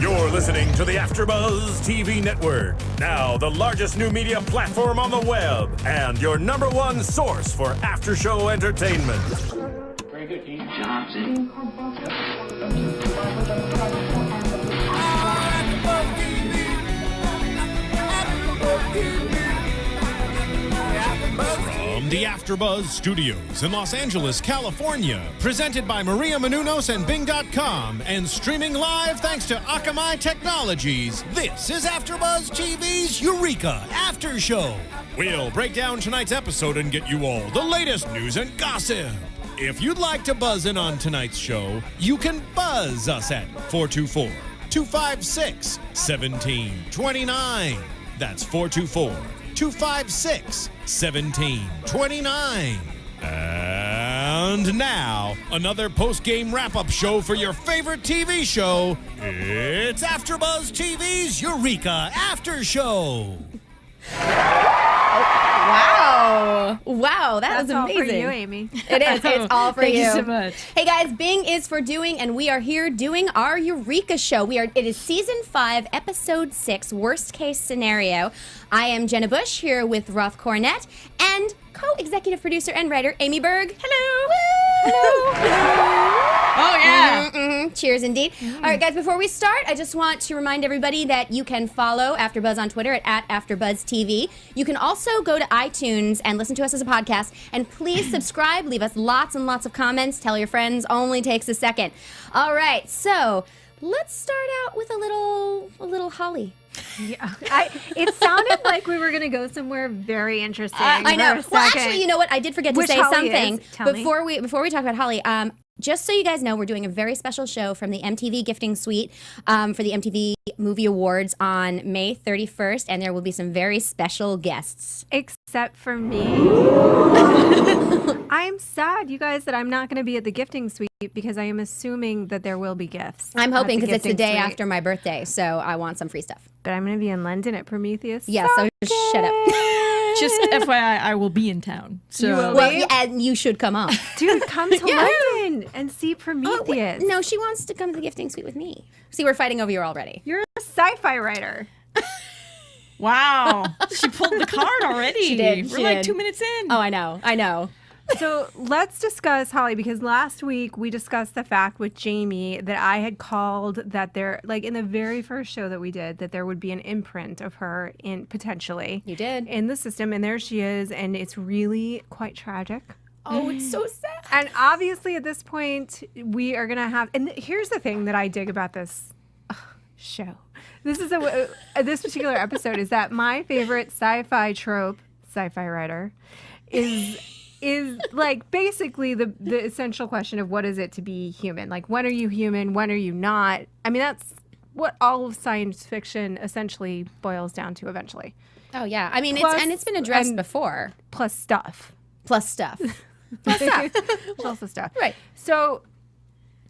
You're listening to the AFTERBUZZ TV network, now the largest new media platform on the web, and your #1 source for after-show entertainment. Very good, Dean. Johnson. From the AFTERBUZZ Studios in Los Angeles, California, presented by Maria Menounos and Bing.com, and streaming live thanks to Akamai Technologies, this is AFTERBUZZ TV's Eureka After Show. We'll break down tonight's episode and get you all the latest news and gossip. If you'd like to buzz in on tonight's show, you can buzz us at 424-256-1729. That's 424-256-1729. And now, another post-game wrap-up show for your favorite TV show. It's AFTERBUZZ TV's Eureka After Show. Wow, that was amazing. All for you, Amy. It is. It's all for Thank you. you so much. Hey guys, Bing is for doing, and we are here doing our Eureka show. It is season 5, episode 6, worst case scenario. I am Jenna Busch here with Roth Cornet and co-executive producer and writer Amy Berg. Hello. Hello. Oh, yeah. Cheers, indeed. All right, guys, before we start, I just want to remind everybody that you can follow AfterBuzz on Twitter at AfterBuzz TV. You can also go to iTunes and listen to us as a podcast. And please subscribe. Leave us lots and lots of comments. Tell your friends. Only takes a second. All right, so let's start out with a little Holly. Yeah, it sounded like we were going to go somewhere very interesting. I know. for a Well, second. actually, you know what? I did forget to Which say Holly something is? Tell me. before we talk about Holly. Just so you guys know, we're doing a very special show from the MTV Gifting Suite for the MTV Movie Awards on May 31st, and there will be some very special guests. Except for me. I'm sad, you guys, that I'm not going to be at the gifting suite because I am assuming that there will be gifts. I'm hoping because it's the gifting day suite. after my birthday, so I want some free stuff. But I'm going to be in London at Prometheus. Yeah, so shut up. Just FYI, I will be in town. So You will Well, yeah, and you should come on. Dude, come to Yeah. London and see Prometheus. No, she wants to come to the gifting suite with me. See, we're fighting over you already. You're a sci-fi writer. wow, she pulled the card already. She did, We're she like did. 2 minutes in. Oh, I know. So let's discuss Holly, because last week we discussed the fact with Jamie that I had called that there, like in the very first show that we did, that there would be an imprint of her in potentially. You did. In the system, and there she is, and it's really quite tragic. Oh, it's so sad. And obviously at this point we are going to have, and here's the thing that I dig about this show. This is this particular episode is that my favorite sci-fi trope, sci-fi writer, is like basically the essential question of what is it to be human? Like, when are you human? When are you not? I mean, that's what all of science fiction essentially boils down to eventually. Oh, yeah. I mean, Plus- it's been addressed and- before. Plus stuff. Plus stuff. Plus the stuff. Right. So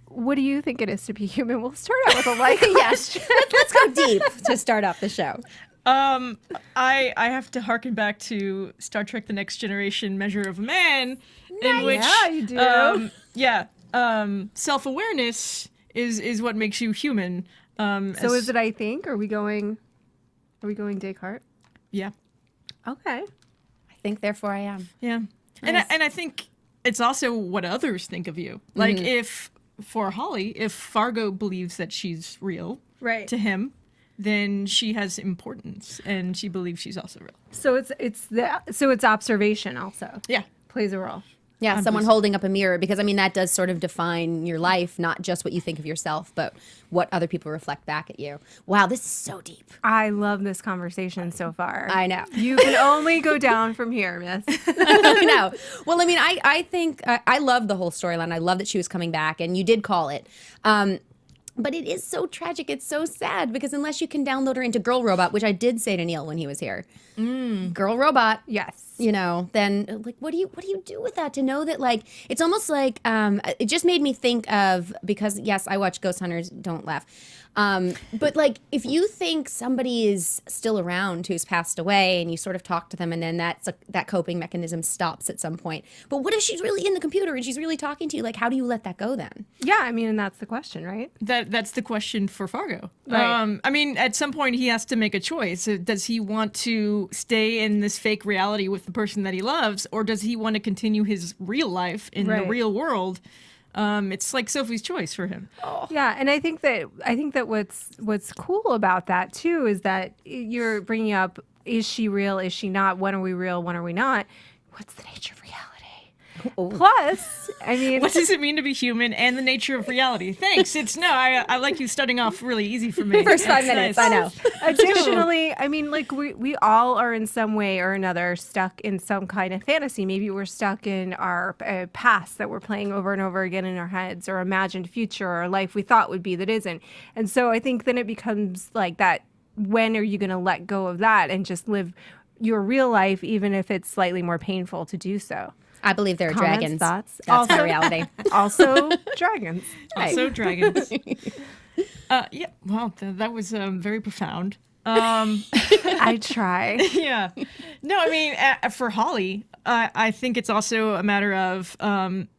what do you think it is to be human? We'll start out with a like Yes. Let's go deep to start off the show. I have to harken back to Star Trek: The Next Generation Measure of a Man, in which Yeah, you do. self-awareness is what makes you human. So is it I think? Are we going Descartes? Yeah, Okay. I think, therefore, I am. yeah, and I think it's also what others think of you. Like if for Holly, if Fargo believes that she's real, Right. to him, then she has importance, and she believes she's also real. So it's observation also Yeah. plays a role. Yeah, someone holding up a mirror, because, I mean, that does sort of define your life, not just what you think of yourself, but what other people reflect back at you. Wow, this is so deep. I love this conversation so far. I know. You can only go down from here, miss. I know. Well, I mean, I think I love the whole storyline. I love that she was coming back, and you did call it. But it is so tragic. It's so sad, because unless you can download her into Girl Robot, which I did say to Neil when he was here. Girl Robot. Yes. you know, then like what do you do with that? To know that like it's almost like it just made me think of, because yes, I watch Ghost Hunters, don't laugh. But like if you think somebody is still around who's passed away and you sort of talk to them and then that coping mechanism stops at some point. But what if she's really in the computer and she's really talking to you? Like how do you let that go then? Yeah, I mean, and that's the question, right? That's the question for Fargo. Right. I mean, at some point he has to make a choice. Does he want to stay in this fake reality with the person that he loves, or does he want to continue his real life in the real world? It's like Sophie's choice for him. Yeah, and I think that what's cool about that too is that you're bringing up, is she real? Is she not? When are we real? When are we not? What's the nature of reality? Plus, I mean, What does it mean to be human and the nature of reality? Thanks. I like you starting off really easy for me. First 5 minutes, I know. additionally, I mean, like we all are in some way or another stuck in some kind of fantasy. Maybe we're stuck in our past that we're playing over and over again in our heads, or imagined future, or a life we thought would be that isn't. And so I think then it becomes like that. When are you going to let go of that and just live your real life, even if it's slightly more painful to do so? I believe there are Comments, dragons. thoughts? That's my reality. Also, dragons. Also dragons. Yeah, well, that was very profound. I try. Yeah. No, I mean, for Holly, I think it's also a matter of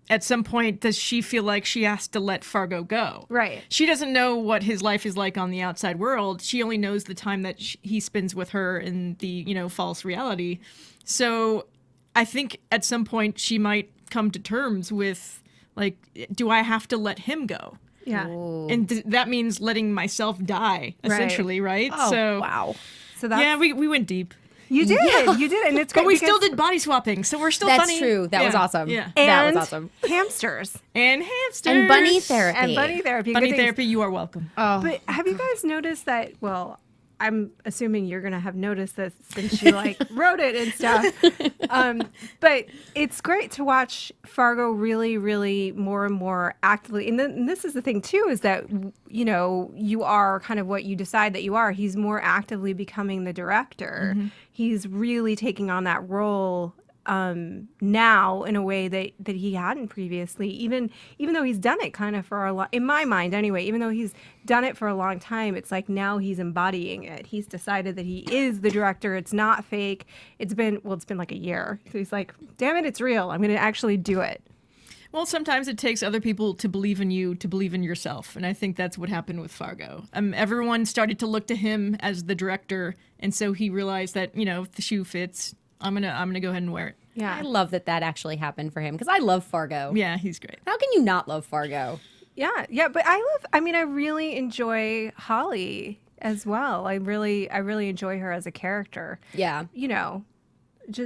at some point, does she feel like she has to let Fargo go? Right. She doesn't know what his life is like on the outside world. She only knows the time that he spends with her in the, false reality. So I think at some point she might come to terms with, like, do I have to let him go? Yeah. And that means letting myself die, essentially, right? Oh, so, wow. So that's, yeah, we went deep. you did, and it's great. But we because- still did body swapping, so we're still That's funny. true. That was Yeah, awesome. Yeah. That was and awesome. hamsters And hamsters. And bunny therapy. and bunny therapy. Bunny good things. therapy, you are welcome. But have you guys noticed that? Well, I'm assuming you're gonna have noticed this since you wrote it and stuff. But it's great to watch Fargo really, really more and more actively. And then this is the thing too, is that you are kind of what you decide that you are. He's more actively becoming the director. Mm-hmm. He's really taking on that role now in a way that he hadn't previously, even though he's done it kind of for a long, in my mind anyway, even though he's done it for a long time, it's like now he's embodying it. He's decided that he is the director. It's not fake. It's been like a year. So he's like, damn it, it's real. I'm going to actually do it. Well, sometimes it takes other people to believe in you, to believe in yourself. And I think that's what happened with Fargo. Everyone started to look to him as the director. And so he realized that, if the shoe fits, I'm gonna go ahead and wear it. Yeah. I love that actually happened for him, because I love Fargo. Yeah, he's great. How can you not love Fargo? Yeah. But I really enjoy Holly as well. I really enjoy her as a character. Yeah.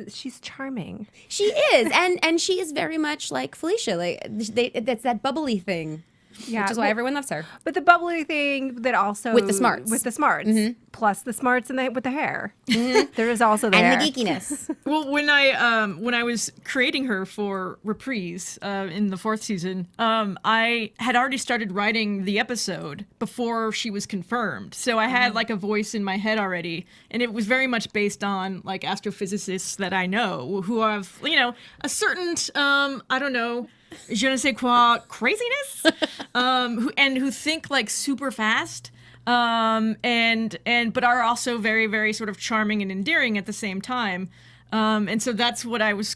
She's charming. She is, and she is very much like Felicia. Like that's that bubbly thing, Yeah. which is why everyone loves her. But the bubbly thing that also With the smarts. Plus the smarts and with the hair. There is also the hair. And the geekiness. Well, when I was creating her for Reprise in the 4th season, I had already started writing the episode before she was confirmed. So I had like a voice in my head already, and it was very much based on like astrophysicists that I know who have a certain I don't know, je ne sais quoi craziness, who think like super fast. But are also very, very sort of charming and endearing at the same time. And so that's what I was,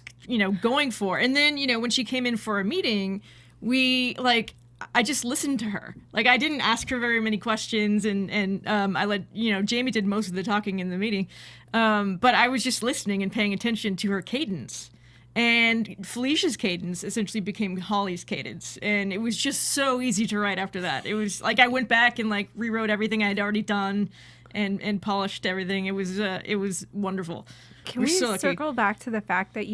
going for. And then, when she came in for a meeting, I just listened to her. Like, I didn't ask her very many questions, and I let, Jamie did most of the talking in the meeting. But I was just listening and paying attention to her cadence. And Felicia's cadence essentially became Holly's cadence. And it was just so easy to write after that. It was like I went back and like rewrote everything I had already done and polished everything. It was wonderful. Can We're we so lucky. circle back to the fact that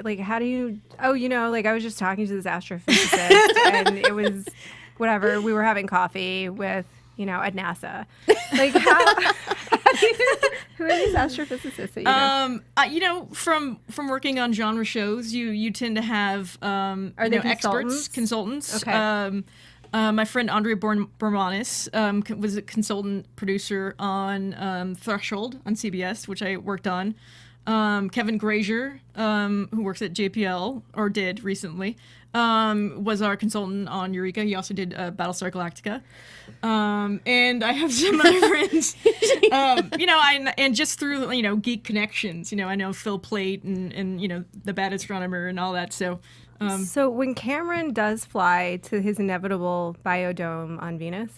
like how do you like I was just talking to this astrophysicist and it was whatever, we were having coffee with at NASA. Like who are these astrophysicists that you know? From working on genre shows, you tend to have Are they experts, consultants. Okay. My friend Andrea Bormanis was a consultant producer on Threshold on CBS, which I worked on. Kevin Grazier, who works at JPL, or did recently, was our consultant on Eureka. He also did Battlestar Galactica. And I have some other friends, and just through, geek connections, I know Phil Plait and the Bad Astronomer and all that. So, so when Cameron does fly to his inevitable biodome on Venus,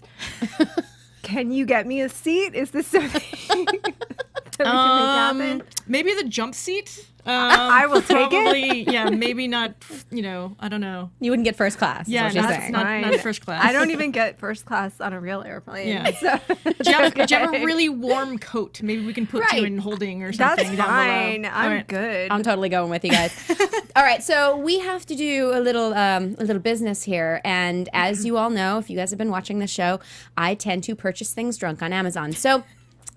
can you get me a seat? Is this something that we can make happen? Maybe the jump seat. I will take it. Yeah, maybe not. I don't know. You wouldn't get first class. Yeah, is what she's saying. not first class. I don't even get first class on a real airplane. Yeah. So Do you have a really warm coat? Maybe we can put you in holding or something. that's down fine. below. I'm Alright. good. I'm totally going with you guys. All right, so we have to do a little business here, and as you all know, if you guys have been watching the show, I tend to purchase things drunk on Amazon. So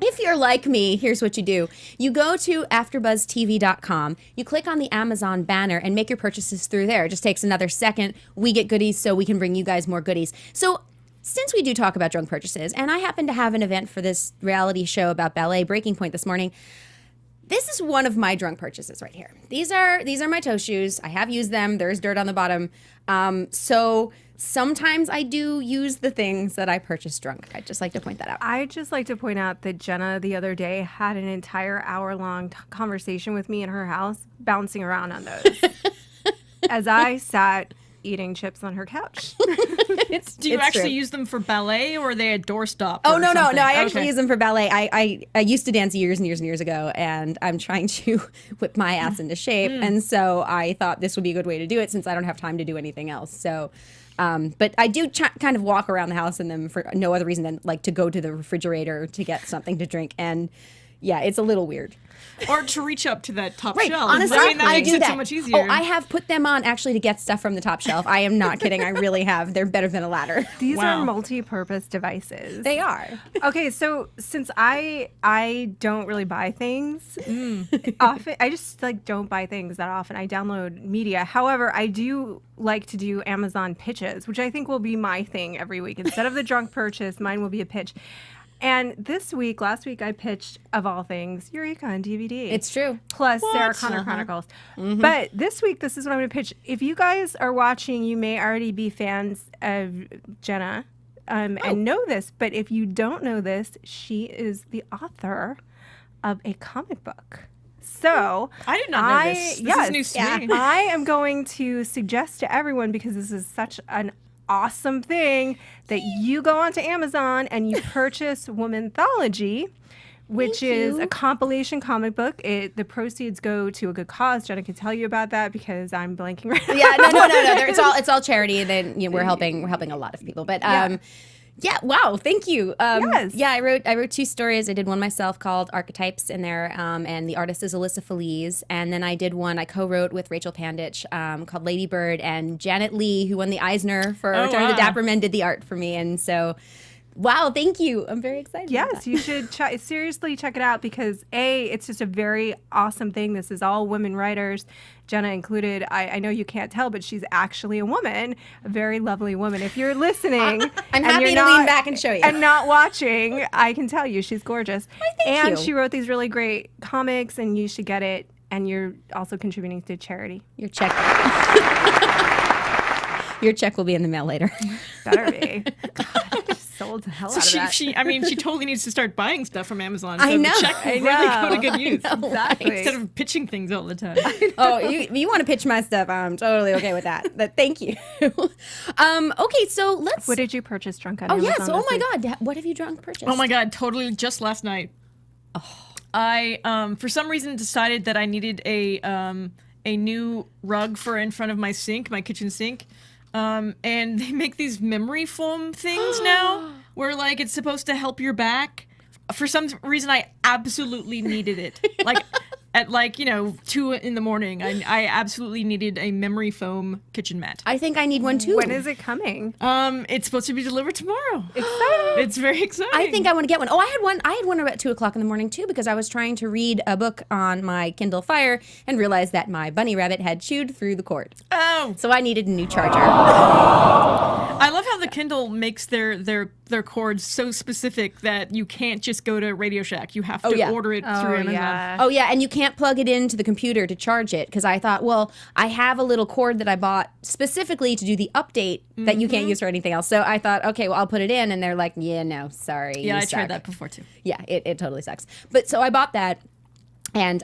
if you're like me, here's what you do. You go to AfterBuzzTV.com, you click on the Amazon banner and make your purchases through there. It just takes another second. We get goodies so we can bring you guys more goodies. So since we do talk about drunk purchases, and I happen to have an event for this reality show about ballet, Breaking Point, this morning, this is one of my drunk purchases right here. These are my toe shoes. I have used them. There's dirt on the bottom. So sometimes I do use the things that I purchased drunk. I'd just like to point that out. I just like to point out that Jenna the other day had an entire hour-long conversation with me in her house, bouncing around on those as I sat eating chips on her couch. Do you actually use them for ballet, or are they a doorstop? Oh, or no. something? I actually Okay. use them for ballet. I used to dance years and years and years ago, and I'm trying to whip my ass into shape. And so I thought this would be a good way to do it since I don't have time to do anything else. So, but I do kind of walk around the house in them for no other reason than like to go to the refrigerator to get something to drink. And yeah, it's a little weird. Or to reach up to that top Right, shelf. honestly, I mean, that I makes do it that. so much easier. Oh, I have put them on actually to get stuff from the top shelf. I am not kidding. I really have. They're better than a ladder. These Wow. are multi-purpose devices. They are. Okay, so since I don't really buy things often, I just don't buy things that often. I download media. However, I do like to do Amazon pitches, which I think will be my thing every week. Instead of the drunk purchase, mine will be a pitch. And last week, I pitched, of all things, Eureka on DVD. It's true. Plus Sarah Connor Chronicles. But this week, this is what I'm going to pitch. If you guys are watching, you may already be fans of Jenna and know this. But if you don't know this, she is the author of a comic book. So I did not know this. This is news to me. I am going to suggest to everyone, because this is such an awesome thing, that you go onto Amazon and you purchase Womanthology, which is a compilation comic book. The proceeds go to a good cause. Jenna can tell you about that because I'm blanking right now. Yeah, no. It's all charity. Then we're helping a lot of people. But yeah, wow, thank you. Yes. Yeah, I wrote 2 stories. I did one myself called Archetypes in there, and the artist is Alyssa Feliz. And then I did one I co-wrote with Rachel Panditch called Lady Bird, and Janet Lee, who won the Eisner for Return of the Dapper Men, did the art for me. And so, wow, thank you. I'm very excited. about Yes, that. you should seriously check it out because it's just a very awesome thing. This is all women writers, Jenna included. I know you can't tell, but she's actually a woman, a very lovely woman. If you're listening, I'm and happy you're to lean back and show you. and not watching, I can tell you she's gorgeous. thank and you. she wrote these really great comics, and you should get it. And you're also contributing to charity. Your check. Your check will be in the mail later. Better be. God, I just sold the hell out of that. She totally needs to start buying stuff from Amazon. I So know. the check will I really go to know. good use. Exactly. Instead of pitching things all the time. Oh, you want to pitch my stuff? I'm totally okay with that. But thank you. Okay, so let's. What did you purchase drunk on Oh Amazon? yes! Oh this my week? God! What have you drunk purchased? Oh my God, totally just last night. I for some reason decided that I needed a new rug for in front of my sink, my kitchen sink. And they make these memory foam things now where like it's supposed to help your back. For some reason I absolutely needed it. Like at 2 in the morning, I absolutely needed a memory foam kitchen mat. I think I need one too. When is it coming? It's supposed to be delivered tomorrow. Exciting. It's very exciting. I think I want to get one. Oh, I had one about 2:00 in the morning too because I was trying to read a book on my Kindle Fire and realized that my bunny rabbit had chewed through the cord. Oh, So I needed a new charger. I love how the Kindle makes their their cords so specific that you can't just go to Radio Shack. You have to order it through Amazon. Yeah. Oh, yeah, and you can't plug it into the computer to charge it because I thought, well, I have a little cord that I bought specifically to do the update that you can't use for anything else. So I thought, okay, well, I'll put it in, and they're like, yeah, no, sorry. Yeah, you I tried suck. that before too. Yeah, it totally sucks. But so I bought that, and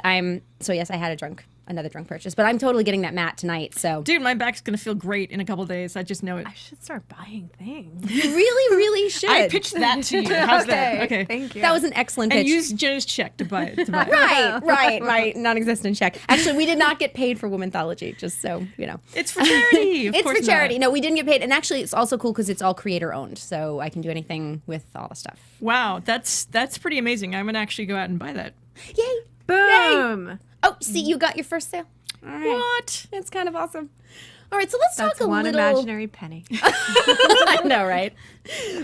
yes, I had another drunk purchase, but I'm totally getting that mat tonight. So, Dude, my back's gonna feel great in a couple days. I just know it. I should start buying things. you really, really should. I pitched that to you. How's that? Okay. Thank you. That was an excellent pitch. And use Jenna's check to buy it. Right. Non-existent check. Actually, we did not get paid for Womanthology, just so you know. It's for charity. Of It's course for charity. not. No, we didn't get paid. And actually, it's also cool because it's all creator owned, so I can do anything with all the stuff. Wow, that's pretty amazing. I'm gonna actually go out and buy that. Yay! Boom. Oh, see, you got your first sale. All right. What? It's kind of awesome. All right, so let's That's talk a one little. imaginary penny. I know, right?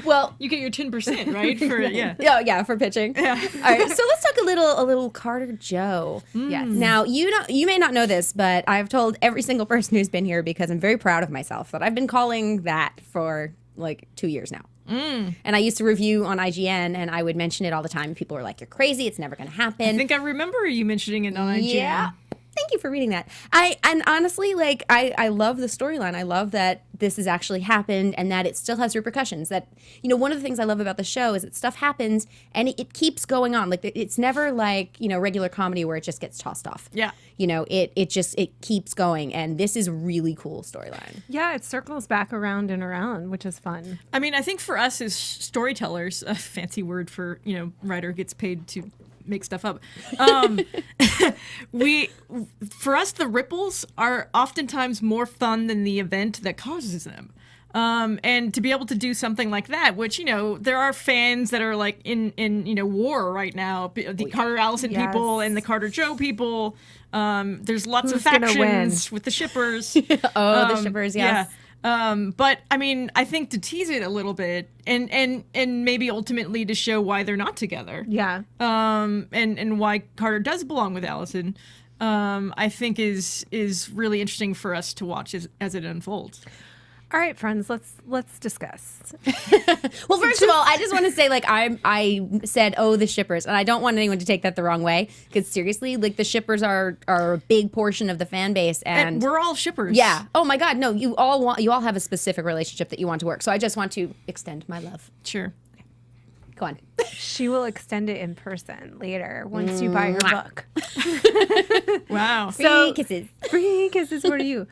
Well, You get your 10%, right? For yeah. yeah, for pitching. Yeah. All right, so let's talk a little Carter Joe. Yes. Now, you may not know this, but I've told every single person who's been here because I'm very proud of myself that I've been calling that for like 2 years now. And I used to review on IGN, and I would mention it all the time. And people were like, "You're crazy. It's never going to happen." I think I remember you mentioning it on IGN. Yeah. Thank you for reading that. And honestly, like I love the storyline. I love that this has actually happened and that it still has repercussions. That, one of the things I love about the show is that stuff happens and it keeps going on. Like it's never like, regular comedy where it just gets tossed off. Yeah. It keeps going, and this is a really cool storyline. Yeah, it circles back around and around, which is fun. I mean, I think for us as storytellers, a fancy word for, writer gets paid to make stuff up. For us, the ripples are oftentimes more fun than the event that causes them. And to be able to do something like that, which, there are fans that are like in war right now, the Carter Allison people and the Carter Joe people. There's lots of Who's gonna factions with the shippers. The shippers, yes. Yeah. But I mean, I think to tease it a little bit and maybe ultimately to show why they're not together. Yeah. And why Carter does belong with Allison, I think is really interesting for us to watch as it unfolds. All right, friends, let's discuss. Well, first of all, I just want to say, like, I said, the shippers, and I don't want anyone to take that the wrong way, because seriously, like, the shippers are a big portion of the fan base, and we're all shippers. Yeah. Oh my God, no, you all have a specific relationship that you want to work. So I just want to extend my love. Sure. Go on. She will extend it in person later once you buy her book. Wow. Free kisses. Free kisses for you.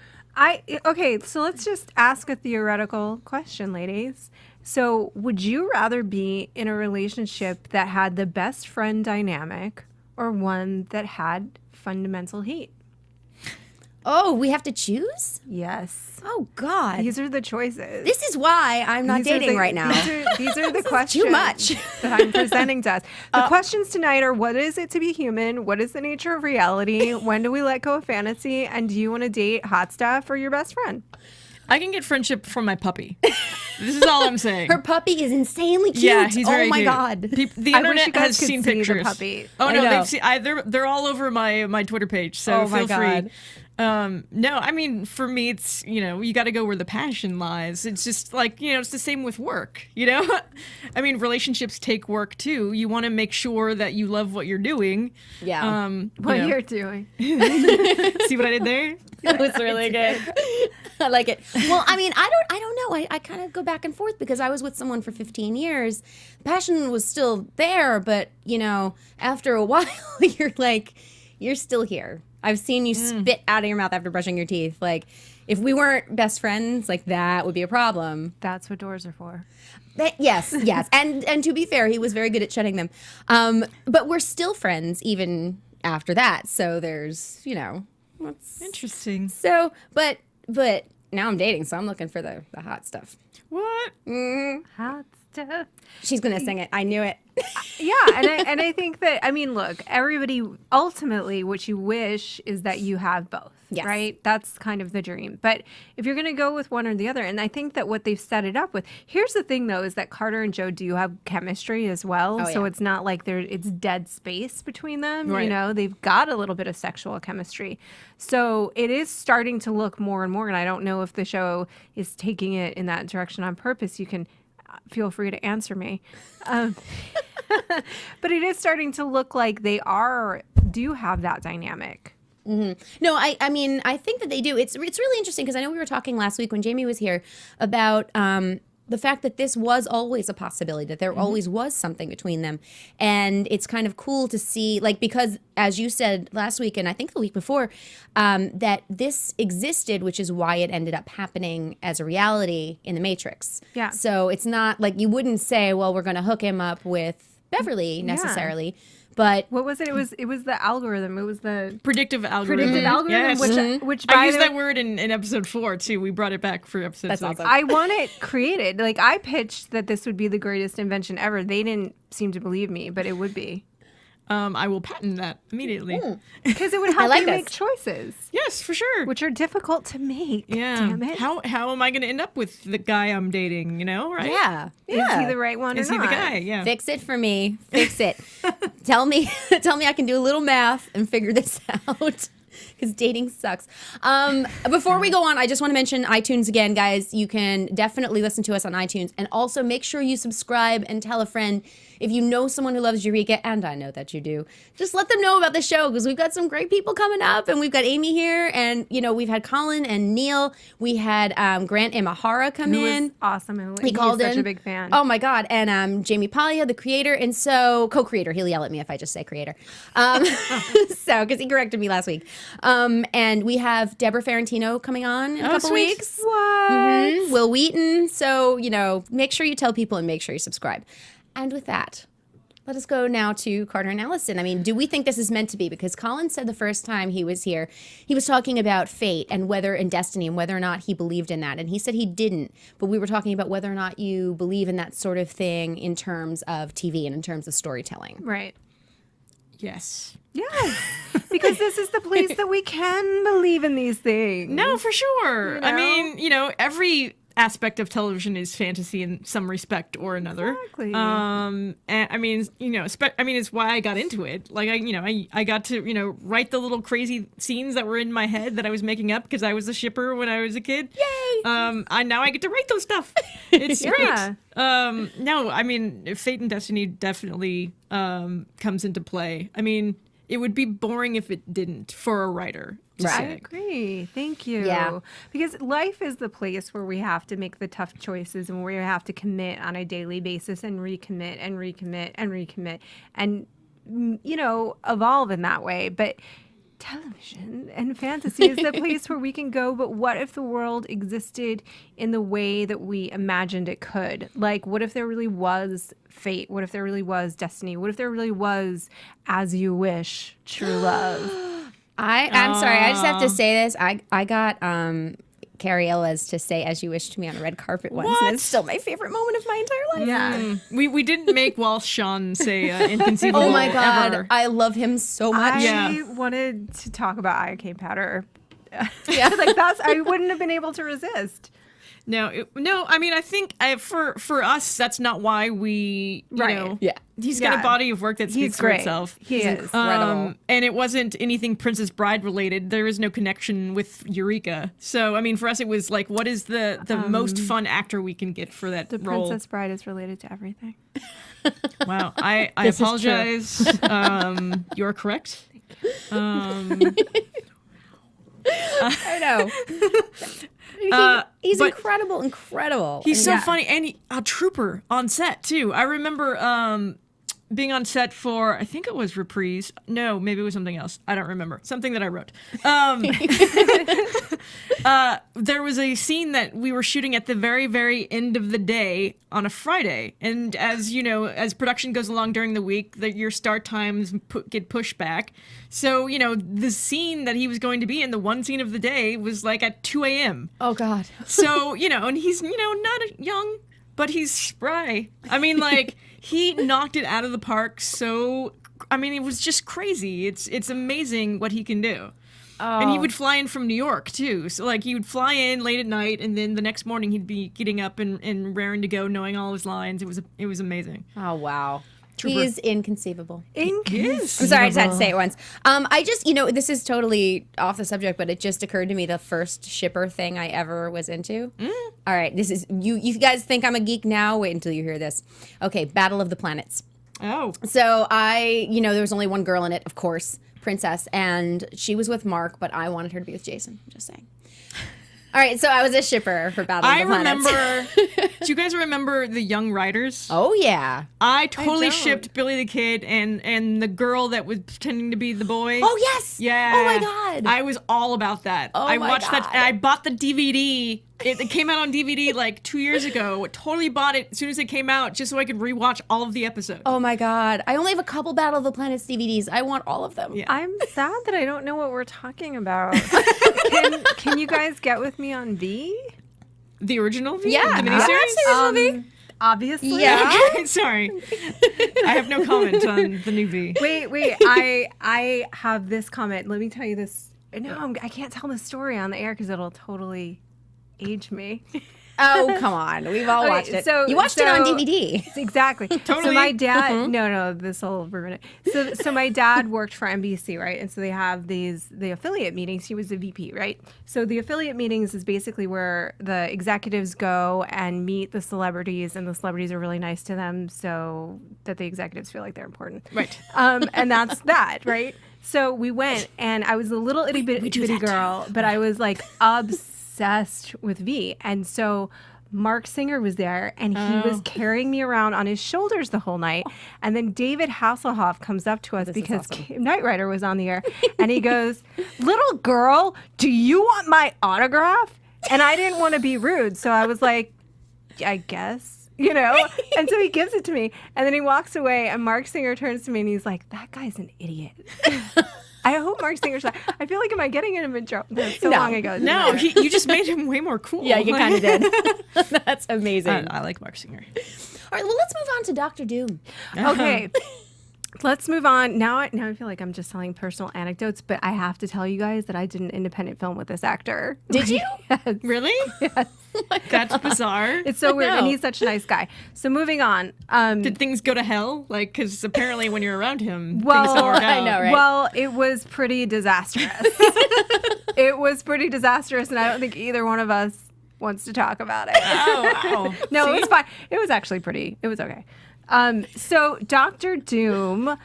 Okay, so let's just ask a theoretical question, ladies. So, would you rather be in a relationship that had the best friend dynamic or one that had fundamental hate? Oh, we have to choose? Yes. Oh God. These are the choices. This is why I'm not dating right now. These are the questions too much. that I'm presenting to us. The questions tonight are: what is it to be human? What is the nature of reality? When do we let go of fantasy? And do you want to date hot stuff or your best friend? I can get friendship from my puppy. This is all I'm saying. Her puppy is insanely cute. Yeah, he's very Oh my cute. God. The I wish internet you guys has could seen see the pictures. puppy. Oh I no, know. they've seen. They're all over my Twitter page. So Oh my feel free. God. No, I mean, for me, it's, you got to go where the passion lies. It's just like, it's the same with work, I mean, relationships take work too. You want to make sure that you love what you're doing. Yeah. What you're doing? See what I did there? That was really good. I like it. Well, I mean, I don't know. I kind of go back and forth because I was with someone for 15 years. Passion was still there, but, after a while, you're still here. I've seen you spit out of your mouth after brushing your teeth. Like, if we weren't best friends, like, that would be a problem. That's what doors are for. Yes. And to be fair, he was very good at shutting them. But we're still friends even after that. So there's, what's Interesting. so, but now I'm dating, so I'm looking for the hot stuff. What? Hot stuff. She's gonna sing it. I knew it. Yeah, and I think that, I mean, look, everybody, ultimately what you wish is that you have both, Yes. right? That's kind of the dream. But if you're going to go with one or the other, and I think that what they've set it up with, here's the thing though, is that Carter and Joe do have chemistry as well. Oh, so yeah. it's not like it's dead space between them, Right. they've got a little bit of sexual chemistry. So it is starting to look more and more, and I don't know if the show is taking it in that direction on purpose. feel free to answer me. But it is starting to look like they do have that dynamic. No, I mean, I think that they do. It's really interesting because I know we were talking last week when Jamie was here about the fact that this was always a possibility, that there always was something between them. And it's kind of cool to see, like, because as you said last week and I think the week before, that this existed, which is why it ended up happening as a reality in The Matrix. Yeah. So it's not like you wouldn't say, well, we're going to hook him up with Beverly necessarily. But what was it? It was the algorithm. It was the Predictive algorithm. predictive algorithm, Yes. which I by used the that word in episode 4 too. We brought it back for episode 6. awesome. I want it created. Like, I pitched that this would be the greatest invention ever. They didn't seem to believe me, but it would be. I will patent that immediately. Because it would help like you this. make choices, Yes, for sure. which are difficult to make. Yeah. Damn it. How am I going to end up with the guy I'm dating? You know, right? yeah. Is he the right one Is or he the not? guy? Yeah. Fix it for me. Fix it. tell me I can do a little math and figure this out. Because dating sucks. Before we go on, I just want to mention iTunes again, guys. You can definitely listen to us on iTunes. And also make sure you subscribe and tell a friend. If you know someone who loves Eureka, and I know that you do, just let them know about the show because we've got some great people coming up. And we've got Amy here. And, you know, we've had Colin and Neil. We had Grant Imahara come Who in. was awesome. He called such in. a big fan. Oh my God. And Jamie Paglia, the creator. And so, co-creator. He'll yell at me if I just say creator. So, because he corrected me last week. And we have Deborah Ferrantino coming on in a couple sweet. weeks. What? Will Wheaton. So, you know, make sure you tell people and make sure you subscribe. And with that, let us go now to Carter and Allison. I mean, do we think this is meant to be? Because Colin said the first time he was here, he was talking about fate and destiny and whether or not he believed in that. And he said he didn't. But we were talking about whether or not you believe in that sort of thing in terms of TV and in terms of storytelling. Right. Yes. Yes. Because this is the place that we can believe in these things. No, for sure. You I know? mean, you know, every aspect of television is fantasy in some respect or another. Exactly. And I mean, you know, it's why I got into it. Like, I got to, you know, write the little crazy scenes that were in my head that I was making up because I was a shipper when I was a kid. Yay! Now I get to write those stuff. It's Yeah. great. No, I mean, fate and destiny definitely comes into play. I mean, it would be boring if it didn't for a writer. to I say. agree. Thank you. Yeah. Because life is the place where we have to make the tough choices and where we have to commit on a daily basis and recommit and recommit and recommit and, you know, evolve in that way. But television and fantasy is the place where we can go. But what if the world existed in the way that we imagined it could? Like, what if there really was fate? What if there really was destiny? What if there really was as you wish, true love? I'm sorry. I just have to say this. I got Carrie Ellis to say "as you wish" to me on a red carpet once, and it's still my favorite moment of my entire life. Yeah. We didn't make Walsh Shawn say inconceivable. Oh my God, ever. I love him so much. I wanted to talk about iocane powder. Yeah, like I wouldn't have been able to resist. No, I mean, I think for us, that's not why we, you Right. know, Yeah. he's got a body of work that speaks He's for great. itself. He is. incredible. And it wasn't anything Princess Bride related. There is no connection with Eureka. So, I mean, for us, it was like, what is the most fun actor we can get for that The role? Princess Bride is related to everything. Wow, I This is true. apologize. You're correct. I know. He's but- incredible. He's so Yeah. funny, and a trooper on set too. I remember being on set for, I think it was Reprise. No, maybe it was something else. I don't remember. Something that I wrote. There was a scene that we were shooting at the very, very end of the day on a Friday, and as you know, as production goes along during the week, your start times get pushed back. So you know, the scene that he was going to be in, the one scene of the day, was like at 2 a.m. Oh God. So, you know, and he's, you know, not young, but he's spry. I mean, like, he knocked it out of the park. So, I mean, it was just crazy. It's amazing what he can do. And he would fly in from New York, too. So, like, he would fly in late at night, and then the next morning he'd be getting up and raring to go, knowing all his lines. It was amazing. Oh wow. He's inconceivable. Yes. I'm sorry, I just had to say it once. I just, this is totally off the subject, but it just occurred to me the first shipper thing I ever was into. All right, this is, you guys think I'm a geek now? Wait until you hear this. Okay, Battle of the Planets. Oh. So there was only one girl in it, of course, Princess, and she was with Mark, but I wanted her to be with Jason, just saying. All right, so I was a shipper for Battle of the Planets. Remember, do you guys remember the Young Riders? Oh, yeah. I totally don't. shipped Billy the Kid and the girl that was pretending to be the boy. Oh, yes. Yeah. Oh, my God. I was all about that. Oh, I my watched God. that. I bought the DVD. It came out on DVD like 2 years ago. Totally bought it as soon as it came out just so I could rewatch all of the episodes. Oh, my God. I only have a couple Battle of the Planets DVDs. I want all of them. Yeah. I'm sad that I don't know what we're talking about. Can you guys get with me on V? The original V? Yeah. The I watched miniseries? the original V. Obviously. Yeah. Okay, sorry. I have no comment on the new V. Wait. I have this comment. Let me tell you this. No, I can't tell the story on the air because it'll totally age me. Oh, come on. We've all Okay, watched it. so- You watched it on so- DVD. Exactly. So Totally. my dad, no, this will ruin it. So my dad worked for NBC, right? And so they have the affiliate meetings. He was the VP, right? So the affiliate meetings is basically where the executives go and meet the celebrities, and the celebrities are really nice to them, so that the executives feel like they're important. Right. And that's that, right? So we went, and I was a little itty bitty girl, but I was like obsessed with V. And so Mark Singer was there, and he was carrying me around on his shoulders the whole night. And then David Hasselhoff comes up to us because Knight Rider was on the air, and he goes, "Little girl, do you want my autograph?" And I didn't want to be rude, so I was like, "I guess." And so he gives it to me, and then he walks away, and Mark Singer turns to me and he's like, "That guy's an idiot." I hope Mark Singer's not. I feel like, am I getting him in trouble? That's so long ago. No, you just made him way more cool. Yeah, you kind of did. That's amazing. I like Mark Singer. All right, well, let's move on to Dr. Doom. Okay. Let's move on. Now I feel like I'm just telling personal anecdotes, but I have to tell you guys that I did an independent film with this actor. Did you? Yes. Really? Yes. That's bizarre. It's so weird, and know. he's such a nice guy. So moving on. Did things go to hell? Like, because apparently when you're around him, Well, things don't work out. I know, right? Well, it was pretty disastrous. It was pretty disastrous, and I don't think either one of us wants to talk about it. Oh, wow. No, it was fine. It was actually pretty. It was okay. So Dr. Doom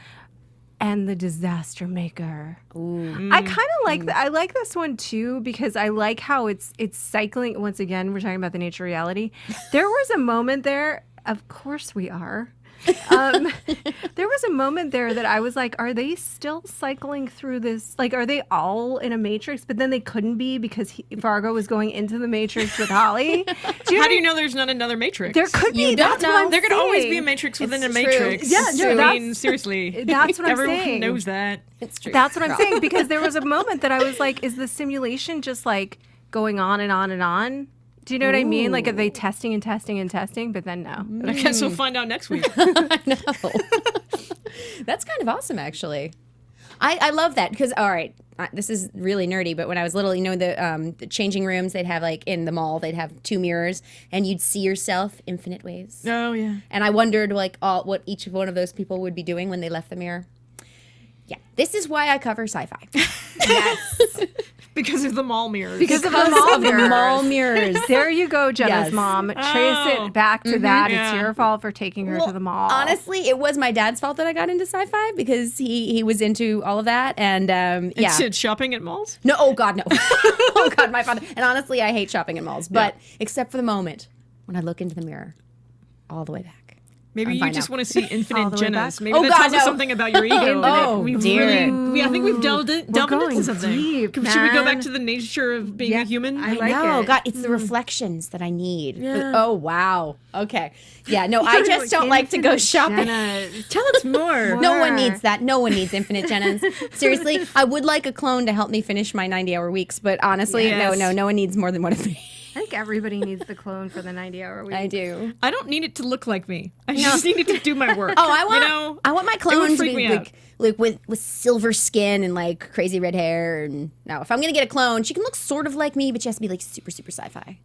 and the Disaster Maker. I kind of like I like this one too because I like how it's cycling. Once again, we're talking about the nature of reality. There was a moment there. Of course we are. There was a moment there that I was like, are they still cycling through this? Like, are they all in a matrix? But then they couldn't be because Fargo was going into the matrix with Holly. How do you know there's not another Matrix? There could be. You don't That's know. what I'm There could always be a saying. Matrix within It's a true. Matrix. Yeah, no, I mean, seriously. That's what I'm Everyone saying. knows that. It's true. That's what I'm saying because there was a moment that I was like, is the simulation just like going on and on and on? Do you know what I mean? Like, are they testing and testing and testing? But then no. But I guess we'll find out next week. I know. That's kind of awesome, actually. I love that because, all right, this is really nerdy, but when I was little, the changing rooms, they'd have, like, in the mall, they'd have 2 mirrors, and you'd see yourself infinite ways. Oh, yeah. And I wondered, like, what each one of those people would be doing when they left the mirror. Yeah, this is why I cover sci-fi. Yes. Because of the mall mirrors. Because of the mall mirrors. mall mirrors. There you go, Jenna's Yes. mom. Trace Oh. it back to that. Yeah. It's your fault for taking her to the mall. Honestly, it was my dad's fault that I got into sci-fi because he was into all of that, and yeah. It's shopping at malls? No, oh God, no. Oh God, my father. And honestly, I hate shopping at malls, but except for the moment when I look into the mirror, all the way back. Maybe I'm you fine just now. want to see infinite All the way Jennas. back? Maybe Oh, that God, tells us no. something about your ego. Oh, We've dear. I think we've delved into going something. deep, Should we go back man. to the nature of being a human? I like No, it. God, it's the reflections that I need. Yeah. Oh, wow. Okay. Yeah, no, I just don't like to go Infinite shopping. Jennas. Tell us more. No one More. needs that. No one needs infinite Jennas. Seriously, I would like a clone to help me finish my 90-hour weeks, but honestly, Yes. no one needs more than one of me. I think everybody needs the clone for the 90-hour week. I do. I don't need it to look like me. I just need it to do my work. Oh, I want, You know, I want my would clone to freak be me out. like with silver skin and like crazy red hair. And no, if I'm gonna get a clone, she can look sort of like me, but she has to be like super sci-fi.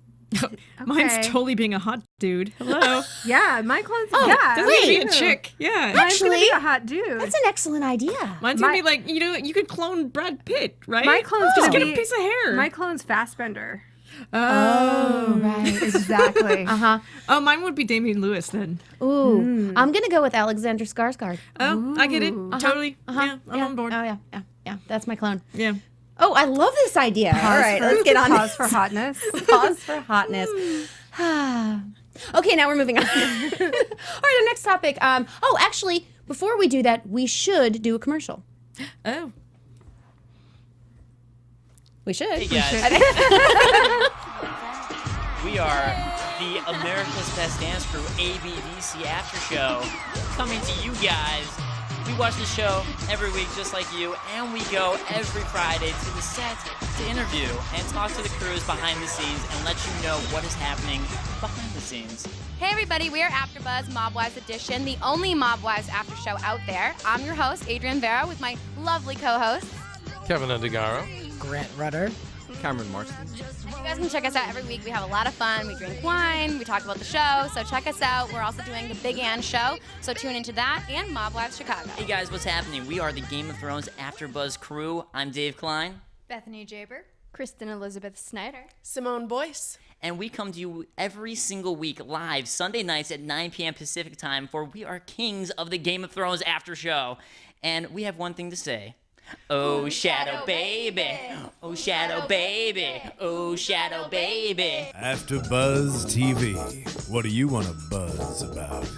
Mine's Okay. totally being a hot dude. Hello. Yeah, my clone's Doesn't have to be a me too. chick. Yeah. Mine's gonna be Actually, a hot dude. That's an excellent idea. Mine's My- gonna be like, you could clone Brad Pitt, right? My clone's Just gonna get be a piece of hair. My clone's Fassbender. Oh, right. Exactly. Uh-huh. Oh, mine would be Damian Lewis then. Ooh. I'm going to go with Alexander Skarsgård. Oh, I get it. Totally. Yeah, I'm on board. Oh, yeah. That's my clone. Yeah. Oh, I love this idea. All right, let's get on Pause this. for hotness. Pause for hotness. Okay, now we're moving on. All right, our next topic. Actually, before we do that, we should do a commercial. Oh. We should. Hey guys, we are the America's Best Dance Crew ABDC After Show coming to you guys. We watch the show every week just like you, and we go every Friday to the set to interview and talk to the crews behind the scenes and let you know what is happening behind the scenes. Hey everybody, we are AfterBuzz Mob Wives Edition, the only Mob Wives after show out there. I'm your host, Adrienne Vera, with my lovely co-hosts. Kevin Undergaro. Grant Rudder. Cameron Marston. And you guys can check us out every week. We have a lot of fun. We drink wine. We talk about the show. So check us out. We're also doing the Big Ann Show. So tune into that and Mob Wives Chicago. Hey guys, what's happening? We are the Game of Thrones AfterBuzz crew. I'm Dave Klein. Bethany Jaber. Kristen Elizabeth Snyder. Simone Boyce. And we come to you every single week live Sunday nights at 9 p.m. Pacific time, for we are kings of the Game of Thrones after show. And we have one thing to say. Oh, Shadow Baby. Oh, Shadow Baby. Oh, Shadow Baby. AfterBuzz TV. What do you want to buzz about?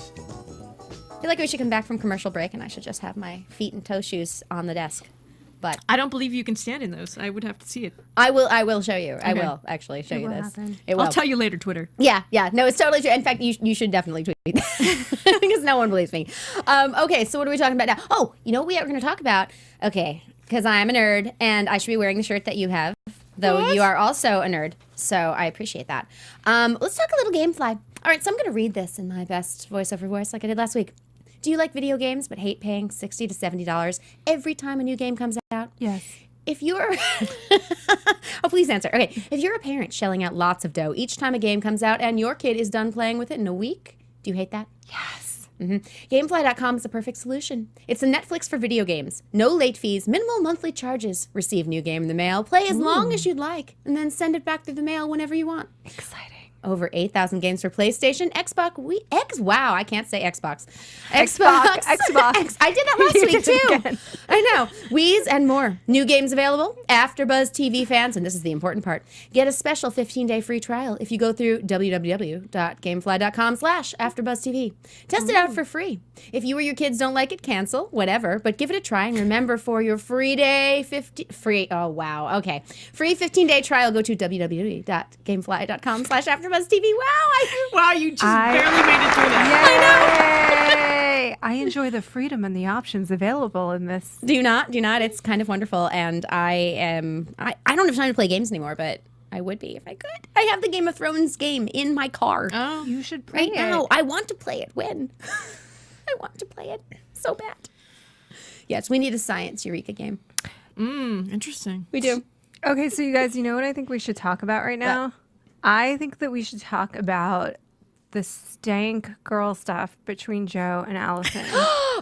I feel like we should come back from commercial break and I should just have my feet and toe shoes on the desk. But I don't believe you can stand in those. I would have to see it. I will show you. I Okay. will actually show It you will this. happen. It will. I'll tell you later, Twitter. Yeah. No, it's totally true. In fact, you should definitely tweet because no one believes me. Okay, so what are we talking about now? Oh, you know what we are going to talk about? Okay, because I'm a nerd and I should be wearing the shirt that you have, though you are also a nerd. So I appreciate that. Let's talk a little Gamefly. All right, so I'm going to read this in my best voiceover voice like I did last week. Do you like video games but hate paying $60 to $70 every time a new game comes out? Yes. If you're... oh, please answer. Okay, if you're a parent shelling out lots of dough each time a game comes out and your kid is done playing with it in a week, do you hate that? Yes. Gamefly.com is the perfect solution. It's the Netflix for video games. No late fees, minimal monthly charges. Receive new game in the mail, play as long as you'd like, and then send it back through the mail whenever you want. Exciting. Over 8,000 games for PlayStation, Xbox, wow, I can't say Xbox. Xbox. I did that last You week did it too. again. I know. Wii's and more. New games available. AfterBuzz TV fans, and this is the important part, get a special 15-day free trial if you go through www.gamefly.com/AfterBuzzTV. Test it out for free. If you or your kids don't like it, cancel, whatever, but give it a try. And remember, for your free 15-day trial, go to www.gamefly.com/AfterBuzzTV. Wow, you just barely made it through that. Yay! I enjoy the freedom and the options available in this. Do you not? It's kind of wonderful, and I don't have time to play games anymore, but I would be if I could. I have the Game of Thrones game in my car Oh. You should play right it. now. I want to play it. When? I want to play it so bad. Yes, we need a science Eureka game. Interesting. We do. Okay, so you guys, you know what I think we should talk about right now? I think that we should talk about the stank girl stuff between Joe and Allison.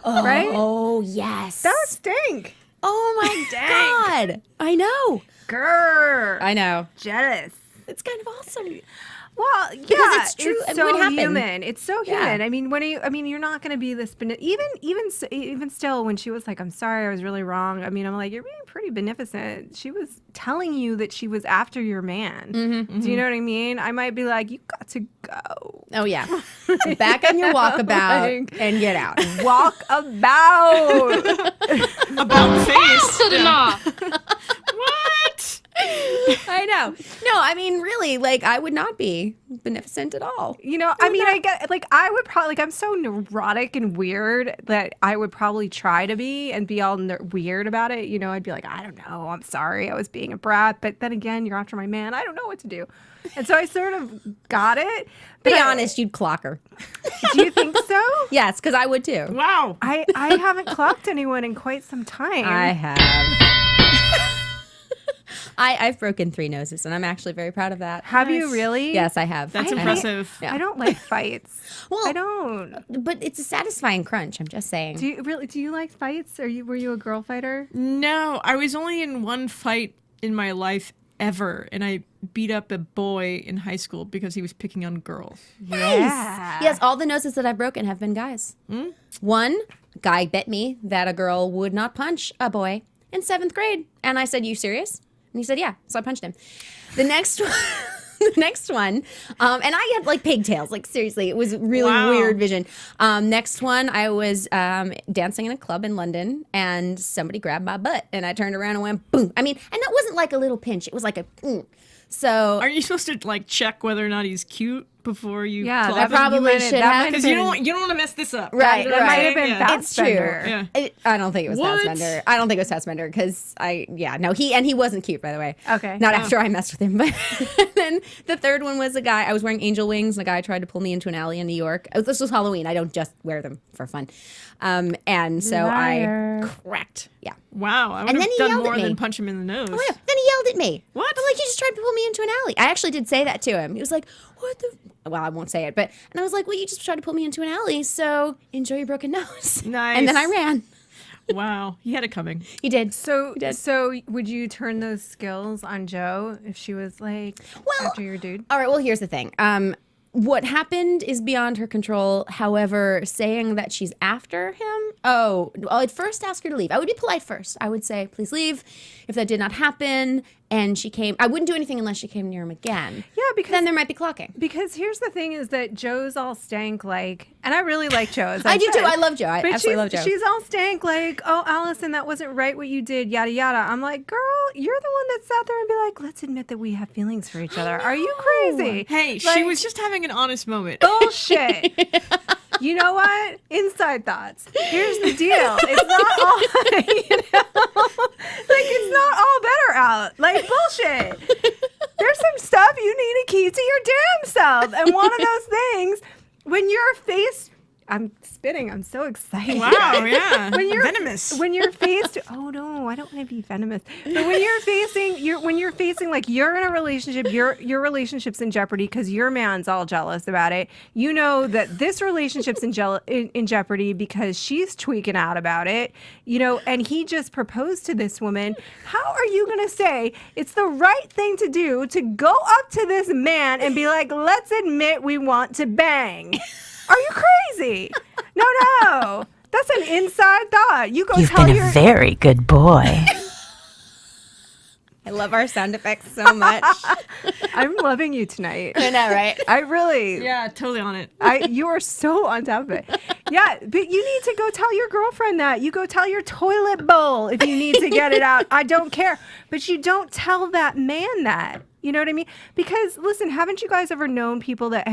Right? Oh, yes. That was stink. Oh, my God. I know. Grr. I know. Jealous. It's kind of awesome. Well, yeah, it's true. It so would happen. human. It's so Yeah. human. I mean, you're not going to be this. Even still, when she was like, "I'm sorry, I was really wrong." I mean, I'm like, you're being pretty beneficent. She was telling you that she was after your man. Do you know what I mean? I might be like, you got to go. Oh, yeah. Back on your walkabout Like- and get out. Walk about. About face. What? I know. No, I mean, really, like, I would not be beneficent at all. You know, I mean, I get like I would probably like I'm so neurotic and weird that I would probably try to be and be all weird about it. You know, I'd be like, I don't know, I'm sorry, I was being a brat. But then again, you're after my man. I don't know what to do, and so I sort of got it. Be But honest, you'd clock her. Do you think so? Yes, because I would too. Wow. I haven't clocked anyone in quite some time. I have. I've broken 3 noses, and I'm actually very proud of that. Have you really? Yes, I have. That's I have. impressive. Yeah. I don't like fights. Well, I don't. But it's a satisfying crunch. I'm just saying. Do you like fights? Were you a girl fighter? No, I was only in one fight in my life ever, and I beat up a boy in high school because he was picking on girls. Yeah. Yes, all the noses that I've broken have been guys. One guy bet me that a girl would not punch a boy in 7th grade, and I said, "You serious?" And he said, "Yeah." So I punched him. The next one. The next one, and I had like pigtails, like seriously, it was really weird vision. Next one, I was dancing in a club in London, and somebody grabbed my butt, and I turned around and went boom. I mean, and that wasn't like a little pinch; it was like a. So, are you supposed to like check whether or not he's cute before you? Yeah, club that probably should have because you don't want to mess this up. Right, That might have been It's true. Fassbender. Yeah. I don't think it was Fassbender. I don't think it was Fassbender because he wasn't cute, by the way. Okay. Not after I messed with him, but then the third one was a guy. I was wearing angel wings, and a guy tried to pull me into an alley in New York. This was Halloween. I don't just wear them for fun, and so Liar. I cracked. Yeah. Wow, I would And have then he done yelled at more me. than punch him in the nose. Oh yeah. Then he yelled at me. What? I'm like, you just tried to pull me into an alley. I actually did say that to him. He was like, "What the?" Well, I won't say it, and I was like, "Well, you just tried to pull me into an alley, so enjoy your broken nose." Nice. And then I ran. Wow, he had it coming. He did. So would you turn those skills on Joe if she was like after your dude? All right, well, here's the thing. What happened is beyond her control. However, saying that she's after him, I'd first ask her to leave. I would be polite first. I would say, please leave. If that did not happen and she came, I wouldn't do anything unless she came near him again. Yeah, because then there might be clocking. Because here's the thing is that Joe's all stank like, and I really like Joe. As I do said. too. I love Joe. I But absolutely love Joe. She's all stank like, oh, Allison, that wasn't right what you did, yada, yada. I'm like, girl, you're the one that sat there and be like, let's admit that we have feelings for each other. Are you crazy? Hey, she Like, was just having an honest moment. bullshit. You know what? Inside thoughts. Here's the deal. It's not all, like it's not all better out. Like bullshit. There's some stuff you need to keep to your damn self. And one of those things, when you're faced, I'm spitting. I'm so excited. Wow, yeah. When you're venomous. When you're faced, oh no, I don't want to be venomous. But when you're facing like you're in a relationship, your relationship's in jeopardy because your man's all jealous about it. You know that this relationship's in jeopardy because she's tweaking out about it. You know, and he just proposed to this woman. How are you gonna say it's the right thing to do to go up to this man and be like, let's admit we want to bang? Are you crazy? No. That's an inside thought. You go You've tell been your a very good boy. I love our sound effects so much. I'm loving you tonight. I know, right? I really. Yeah, totally on it. You are so on top of it. Yeah, but you need to go tell your girlfriend that. You go tell your toilet bowl if you need to get it out. I don't care. But you don't tell that man that. You know what I mean? Because listen, haven't you guys ever known people that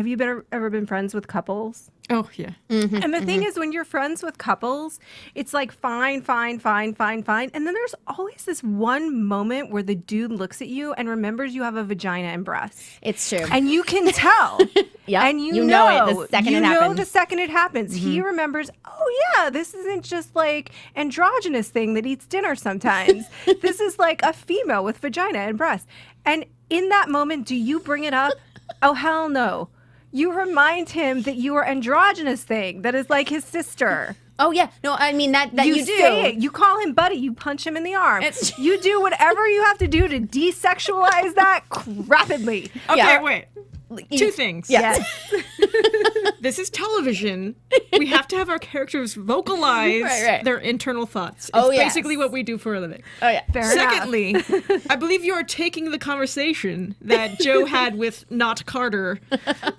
ever been friends with couples? Oh, yeah. Mm-hmm. And the thing is, when you're friends with couples, it's like fine. And then there's always this one moment where the dude looks at you and remembers you have a vagina and breasts. It's true. And you can tell. Yep. And you know it the second it happens. You know the second it happens. He remembers, oh yeah, this isn't just like androgynous thing that eats dinner sometimes. This is like a female with vagina and breasts. And in that moment, do you bring it up? Oh, hell no. You remind him that you are androgynous thing that is like his sister. Oh yeah, no, I mean that you do. Say it. You call him buddy. You punch him in the arm. You do whatever you have to do to desexualize that rapidly. Okay, Yeah. wait. Two things. Yes. This is television. We have to have our characters vocalize Right. their internal thoughts. It's Oh, yes. basically what we do for a living. Oh yeah. Fair enough. Secondly, I believe you are taking the conversation that Joe had with Not Carter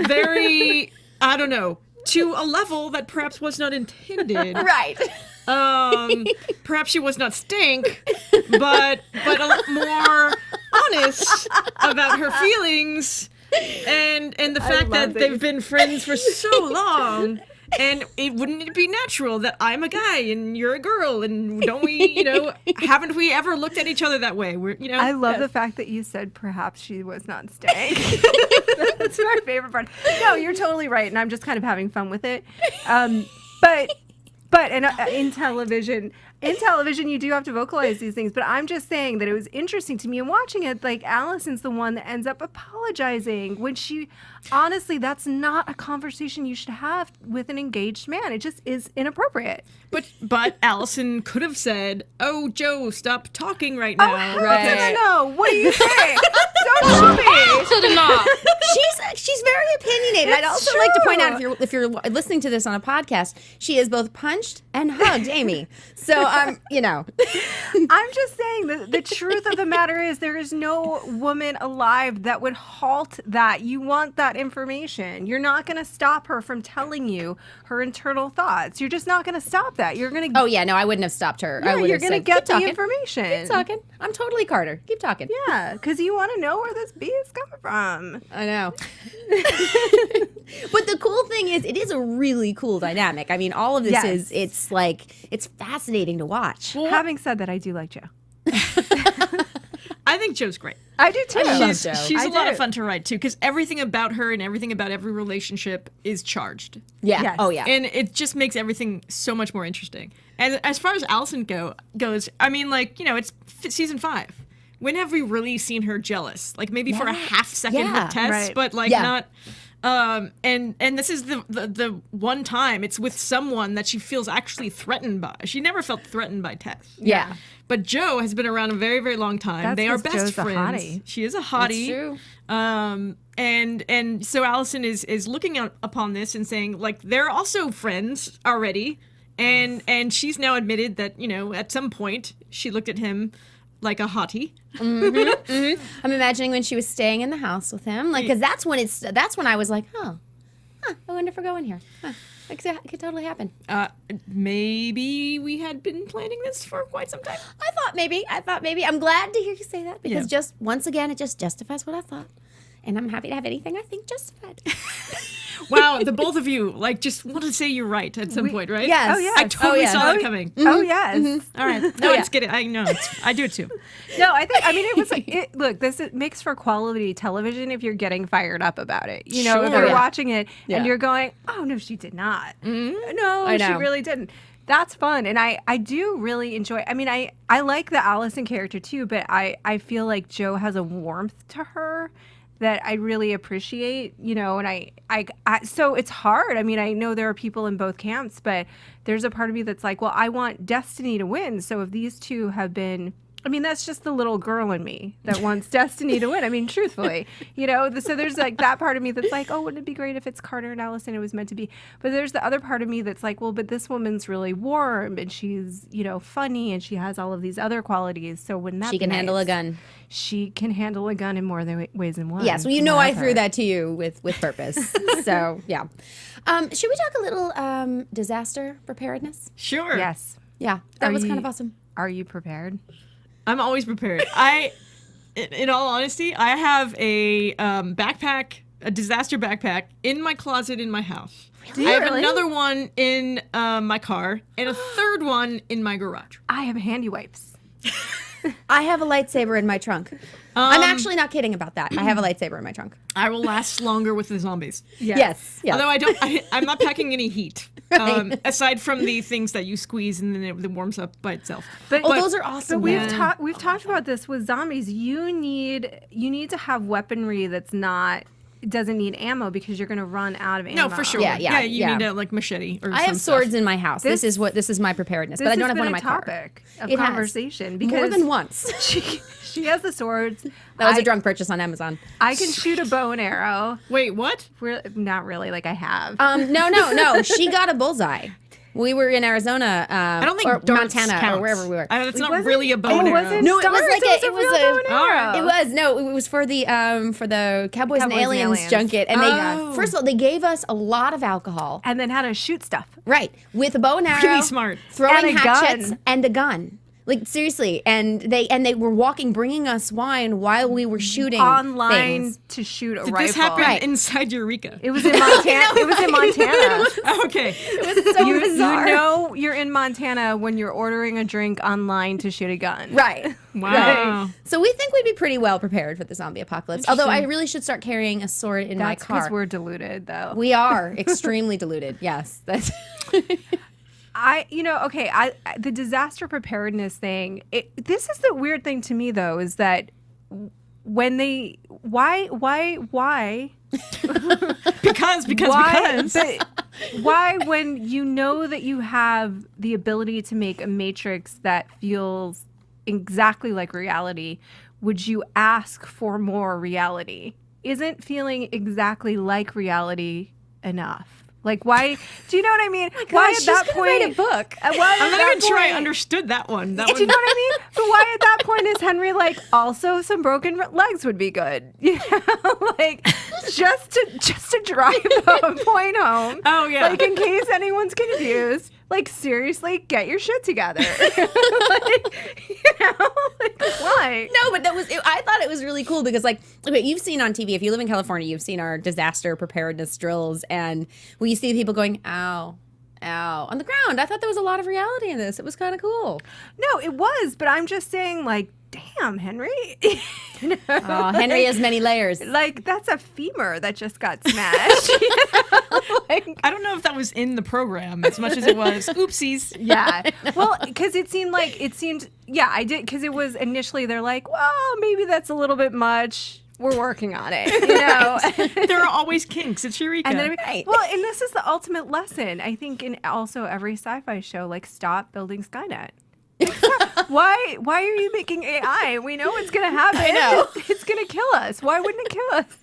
very, I don't know, to a level that perhaps was not intended. Right. Perhaps she was not stank, but a more honest about her feelings and the fact that they've been friends for so long. And wouldn't it be natural that I'm a guy and you're a girl, and don't we, haven't we ever looked at each other that way? I love the fact that you said perhaps she was not stank. That's my favorite part. No, you're totally right, and I'm just kind of having fun with it. But in television, in television, you do have to vocalize these things, but I'm just saying that it was interesting to me. And watching it, like, Allison's the one that ends up apologizing when she, honestly, that's not a conversation you should have with an engaged man. It just is inappropriate. But Allison could have said, "Oh, Joe, stop talking right now." Oh, no. What do you think? Don't tell me. She's very opinionated. I'd also like to point out, if you're listening to this on a podcast, she has both punched and hugged Amy. So, you know. I'm just saying that the truth of the matter is there is no woman alive that would halt that. You want that information. You're not going to stop her from telling you her internal thoughts. You're just not going to stop that. You're going to. Oh, yeah, no, I wouldn't have stopped her. Yeah, I would you're have going to said, get "Keep the talking. information. Keep talking. I'm totally Carter. Keep talking." Yeah, because you want to know where this bee is coming from. I know. But the cool thing is, it is a really cool dynamic. I mean, all of this it's fascinating to watch. Well, having said that, I do like Joe. I think Joe's great. I do too. She's a lot of fun to write too, because everything about her and everything about every relationship is charged. Yeah. Yes. Oh, yeah. And it just makes everything so much more interesting. And as far as Allison goes, I mean, like, you know, it's season 5. When have we really seen her jealous? Like maybe for a half second with Tess, but like not. And this is the one time it's with someone that she feels actually threatened by. She never felt threatened by Tess. Yeah. But Joe has been around a very, very long time. They are best Joe's friends. A hottie. She is a hottie. That's true. And so Allison is looking upon this and saying, like, they're also friends already. And she's now admitted that, you know, at some point she looked at him like a hottie. I'm imagining when she was staying in the house with him, like, because that's when I was like, I wonder if we're going here. It could totally happen. Maybe we had been planning this for quite some time. I thought maybe. I'm glad to hear you say that, because just once again, it just justifies what I thought. And I'm happy to have anything I think justified. Wow, the both of you, like, just want to say you're right at some point, right? Yes. Oh, yes. I totally saw that coming. Oh, yes. All right. No, I just get it. I know. I do it too. No, I mean, it was like, look, it makes for quality television if you're getting fired up about it. You know, if you're watching it and you're going, oh, no, she did not. No, she really didn't. That's fun. And I do really enjoy, I mean, I like the Allison character too, but I feel like Joe has a warmth to her that I really appreciate, you know, and I so it's hard. I mean, I know there are people in both camps, but there's a part of me that's like, well, I want Destiny to win. So if these two have been, I mean, that's just the little girl in me that wants Destiny to win. I mean, truthfully, you know, so there's like that part of me that's like, oh, wouldn't it be great if it's Carter and Allison? It was meant to be. But there's the other part of me that's like, well, but this woman's really warm and she's, you know, funny and she has all of these other qualities. So wouldn't that She can handle a gun. She can handle a gun in more ways than one. Yes, well, you know I threw that to you with purpose. So, yeah. Should we talk a little disaster preparedness? Sure. Yes. Yeah, that was kind of awesome. Are you prepared? I'm always prepared. In all honesty, I have a backpack, a disaster backpack in my closet in my house. I have another one in my car and a third one in my garage. I have handy wipes. I have a lightsaber in my trunk. I'm actually not kidding about that. I have a lightsaber in my trunk. I will last longer with the zombies. Yes. Although I'm not packing any heat. Aside from the things that you squeeze and then it warms up by itself. But those are awesome. But we've talked about this with zombies. You need to have weaponry that's doesn't need ammo because you're going to run out of ammo. No, for sure. Yeah. You need a like machete or I have swords in my house. This is my preparedness, but I don't have one in my car. This has been a topic of conversation because more than once. She has the swords. That was a drunk purchase on Amazon. I can shoot a bow and arrow. Wait, what? Not really. Like I have. No. She got a bullseye. We were in Arizona, I don't think or darts Montana, counts. or wherever we were. It's not really a bow and arrow. No, it was like it was for the Cowboys and Aliens junket, and they first of all they gave us a lot of alcohol, and then how to shoot stuff. Right, with a bow and arrow, really smart, throwing and hatchets gun. and a gun. Like seriously, and they were bringing us wine while we were shooting online things. To shoot a Did rifle. this happen inside Eureka? It was in Montana. It was in Montana. Okay. It was so bizarre. You know you're in Montana when you're ordering a drink online to shoot a gun. Right. Wow. Right. So we think we'd be pretty well prepared for the zombie apocalypse. Although I really should start carrying a sword in my car. Because we're diluted, though. We are extremely diluted. Yes. That's the disaster preparedness thing. This is the weird thing to me, though, is that when they why because why when you know that you have the ability to make a matrix that feels exactly like reality, would you ask for more reality? Isn't feeling exactly like reality enough? Like, why? Do you know what I mean? Why at that point? Write a book. I'm not even sure I understood that one. Do you know what I mean? But why at that point is Henry like, also some broken legs would be good? You know, like just to drive the point home. Oh yeah. Like in case anyone's confused. Like seriously, get your shit together. Like, why? No, but I thought it was really cool because, like, okay, you've seen on TV, if you live in California, you've seen our disaster preparedness drills, and we see people going, ow, ow, on the ground. I thought there was a lot of reality in this. It was kind of cool. No, it was, but I'm just saying, like, damn, Henry. You know? Oh, Henry has many layers. Like, that's a femur that just got smashed. You know? Like, I don't know if that was in the program as much as it was oopsies. Yeah. Well, because I did, because it was initially they're like, well, maybe that's a little bit much. We're working on it, you know. There are always kinks. It's Eureka. And then, well, and this is the ultimate lesson, I think, in also every sci-fi show, like, stop building Skynet. Why are you making AI? We know what's going to happen. I know. It's going to kill us. Why wouldn't it kill us?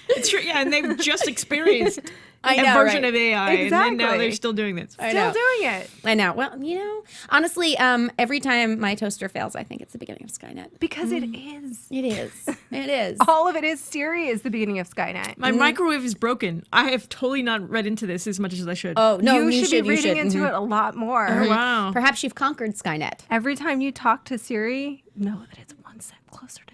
It's true. Yeah, and they've just experienced I a know, version right? of AI, and then now they're still doing this. I Still know. doing it. I know. Well, you know, honestly, every time my toaster fails, I think it's the beginning of Skynet. Because it is. It is. It is. All of it is. Siri is the beginning of Skynet. My microwave is broken. I have totally not read into this as much as I should. Oh, no, you should be reading into it a lot more. Oh, wow. Perhaps you've conquered Skynet. Every time you talk to Siri, know that it's one step closer to death.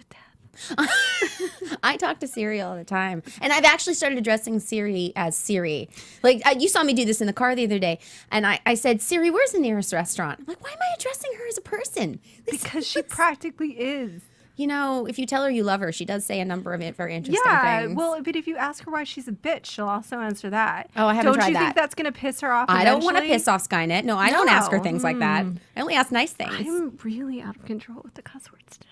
I talk to Siri all the time. And I've actually started addressing Siri as Siri. Like, you saw me do this in the car the other day. And I said, Siri, where's the nearest restaurant? I'm like, why am I addressing her as a person? Because she practically is. You know, if you tell her you love her, she does say a number of very interesting things. Well, but if you ask her why she's a bitch, she'll also answer that. Oh, I haven't tried Don't you that. think that's going to piss her off I don't want to eventually? piss off Skynet. No, I don't ask her things like that. I only ask nice things. I'm really out of control with the cuss words tonight.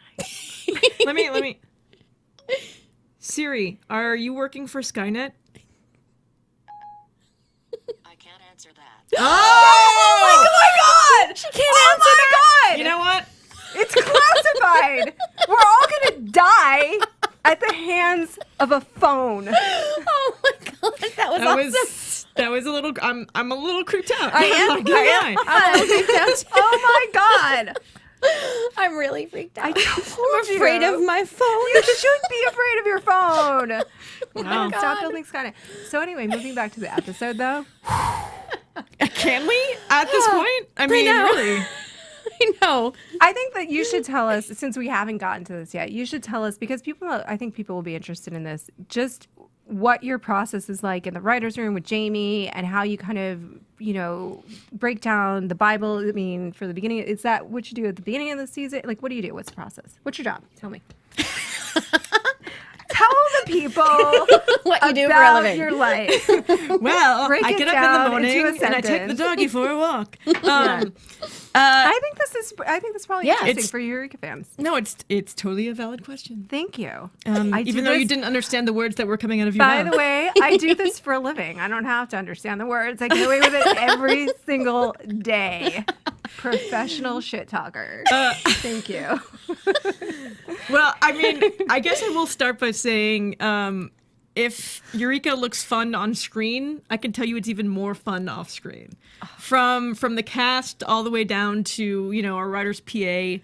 Let me. Siri, are you working for Skynet? I can't answer that. Oh my God! She can't answer that! You know what? It's classified. We're all going to die at the hands of a phone. Oh my God, that was awesome. That was a little. I'm a little creeped out. I am. I'm not gonna lie. I'm a little freaked out. Oh my God. I'm really freaked out. I'm afraid of my phone. You should be afraid of your phone. Wow. Stop building Skynet. So anyway, moving back to the episode, though. Can we at this point? I mean, really. I know. I think that you should tell us, since we haven't gotten to this yet, you should tell us, because I think people will be interested in this, just what your process is like in the writer's room with Jamie and how you kind of, you know, break down the Bible. I mean, for the beginning, is that what you do at the beginning of the season? Like, what do you do? What's the process? What's your job? Tell me. Tell the people what you do for a living. Your life. Well, Break I it get up down in the morning into a and I take the sentence. doggy for a walk. I think this is probably interesting it's- for Eureka fans. No, it's totally a valid question. Thank you. Even though you didn't understand the words that were coming out of your By mouth. the way, I do this for a living. I don't have to understand the words. I get away with it every single day. Professional shit talker. Thank you. Well, I mean, I guess I will start by saying, if Eureka looks fun on screen, I can tell you it's even more fun off screen. From the cast all the way down to, you know, our writer's PA.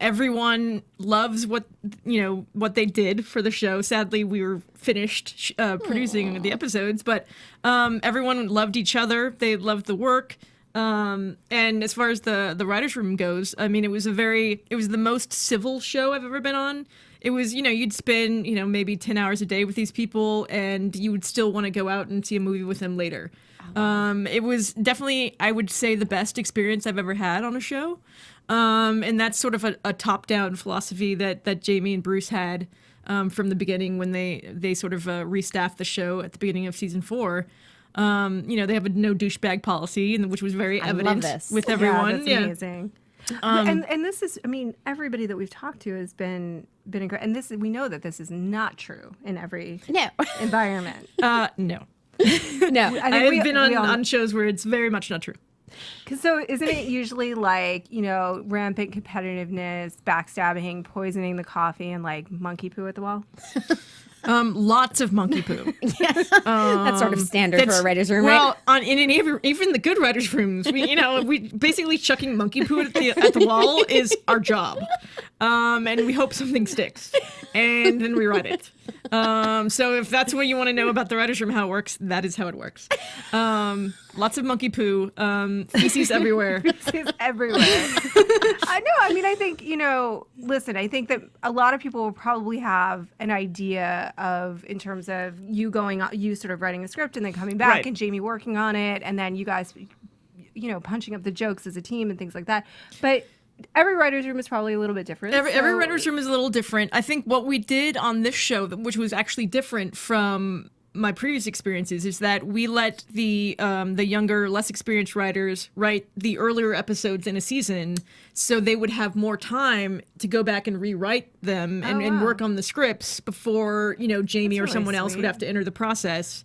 Everyone loves what they did for the show. Sadly, we were finished producing the episodes, but everyone loved each other. They loved the work. And as far as the writer's room goes, I mean, it was the most civil show I've ever been on. It was, you know, you'd spend, you know, maybe 10 hours a day with these people and you would still want to go out and see a movie with them later. It was definitely, I would say, the best experience I've ever had on a show. And that's sort of a top-down philosophy that Jamie and Bruce had from the beginning when they sort of restaffed the show at the beginning of season 4. They have a no douchebag policy, and which was very I evident love this. with everyone. That's amazing. And this is, I mean, everybody that we've talked to has been incredible. And we know that this is not true in every environment. No. No. I've been on shows where it's very much not true. So isn't it usually like, rampant competitiveness, backstabbing, poisoning the coffee, and like monkey poo at the wall? Lots of monkey poo. That's sort of standard for a writer's room, right? Well, even the good writers' rooms, we basically chucking monkey poo at the wall is our job, and we hope something sticks, and then we write it. So if that's what you want to know about the writers' room, how it works, that is how it works. Lots of monkey poo, feces everywhere. Feces everywhere. I think, listen, I think that a lot of people will probably have an idea of, in terms of you sort of writing a script and then coming back Right. and Jamie working on it and then you guys, punching up the jokes as a team and things like that. But every writer's room is probably a little bit different. Every writer's room is a little different. I think what we did on this show, which was actually different from my previous experiences, is that we let the younger, less experienced writers write the earlier episodes in a season, so they would have more time to go back and rewrite them and work on the scripts before Jamie or someone else would have to enter the process.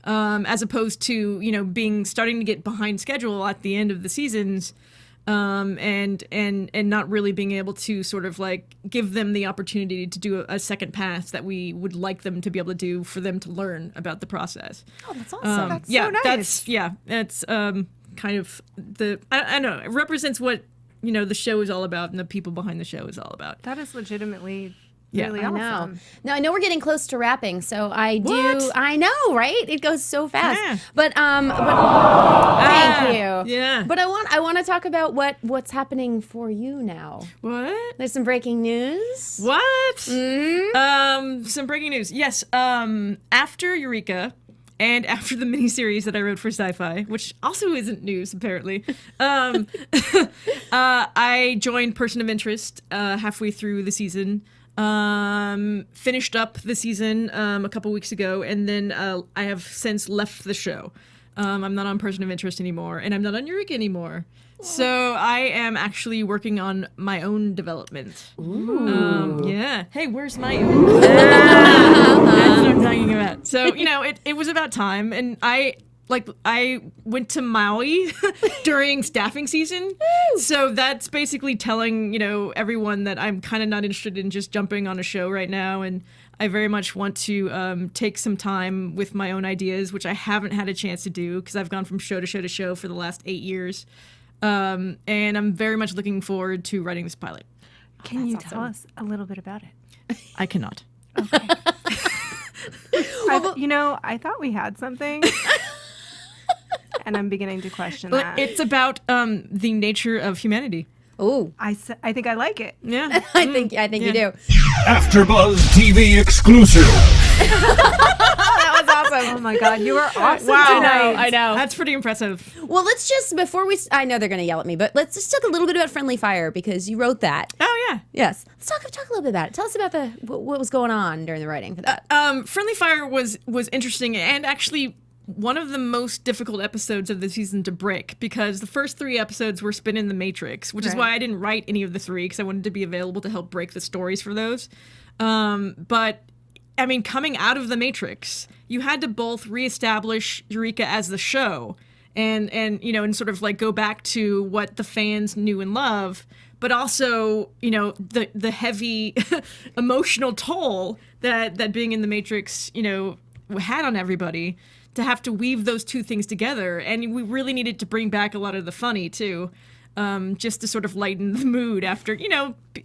As opposed to starting to get behind schedule at the end of the seasons. And not really being able to sort of like give them the opportunity to do a second pass that we would like them to be able to do for them to learn about the process. Oh, that's awesome. That's so nice. That's kind of I don't know. It represents what the show is all about and the people behind the show is all about. That is legitimately really I awesome. know. Now I know we're getting close to wrapping, so I know, right? It goes so fast. Yeah. But thank you. Yeah. But I want to talk about what's happening for you now. What? There's some breaking news. What? Mm-hmm. Some breaking news. Yes. After Eureka, and after the miniseries that I wrote for Sci-Fi, which also isn't news apparently, I joined Person of Interest halfway through the season. Finished up the season a couple weeks ago, and then I have since left the show. I'm not on Person of Interest anymore, and I'm not on Eureka anymore. So I am actually working on my own development. Ooh. Yeah. Hey, where's my... That's what I'm talking about. So, it was about time, and I went to Maui during staffing season. So that's basically telling, everyone that I'm kind of not interested in just jumping on a show right now. And I very much want to take some time with my own ideas, which I haven't had a chance to do because I've gone from show to show to show for the last 8 years. And I'm very much looking forward to writing this pilot. Can you tell us a little bit about it? I cannot. Okay. I thought we had something. And I'm beginning to question that. It's about the nature of humanity. Ooh. I think I like it. Yeah. I think you do. AfterBuzz TV exclusive. That was awesome. Oh my God, you are awesome Wow. tonight. I know. That's pretty impressive. Well, let's just, I know they're going to yell at me, but let's just talk a little bit about Friendly Fire because you wrote that. Oh, yeah. Yes. Let's talk a little bit about it. Tell us about what was going on during the writing for that. Friendly Fire was interesting and actually one of the most difficult episodes of the season to break because the first 3 episodes were spin in the Matrix, which is why I didn't write any of the 3 because I wanted to be available to help break the stories for those. But I mean, coming out of the Matrix, you had to both reestablish Eureka as the show and sort of like go back to what the fans knew and love, but also, the heavy emotional toll that being in the Matrix, had on everybody. To have to weave those 2 things together. And we really needed to bring back a lot of the funny, too, just to sort of lighten the mood after,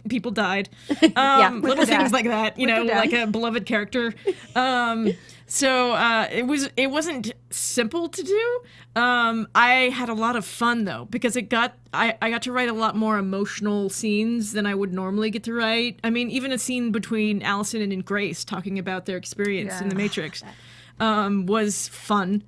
people died. Little things like that, like a beloved character. So it wasn't simple to do. I had a lot of fun, though, because I got to write a lot more emotional scenes than I would normally get to write. I mean, even a scene between Allison and Grace talking about their experience in the Matrix. Was fun.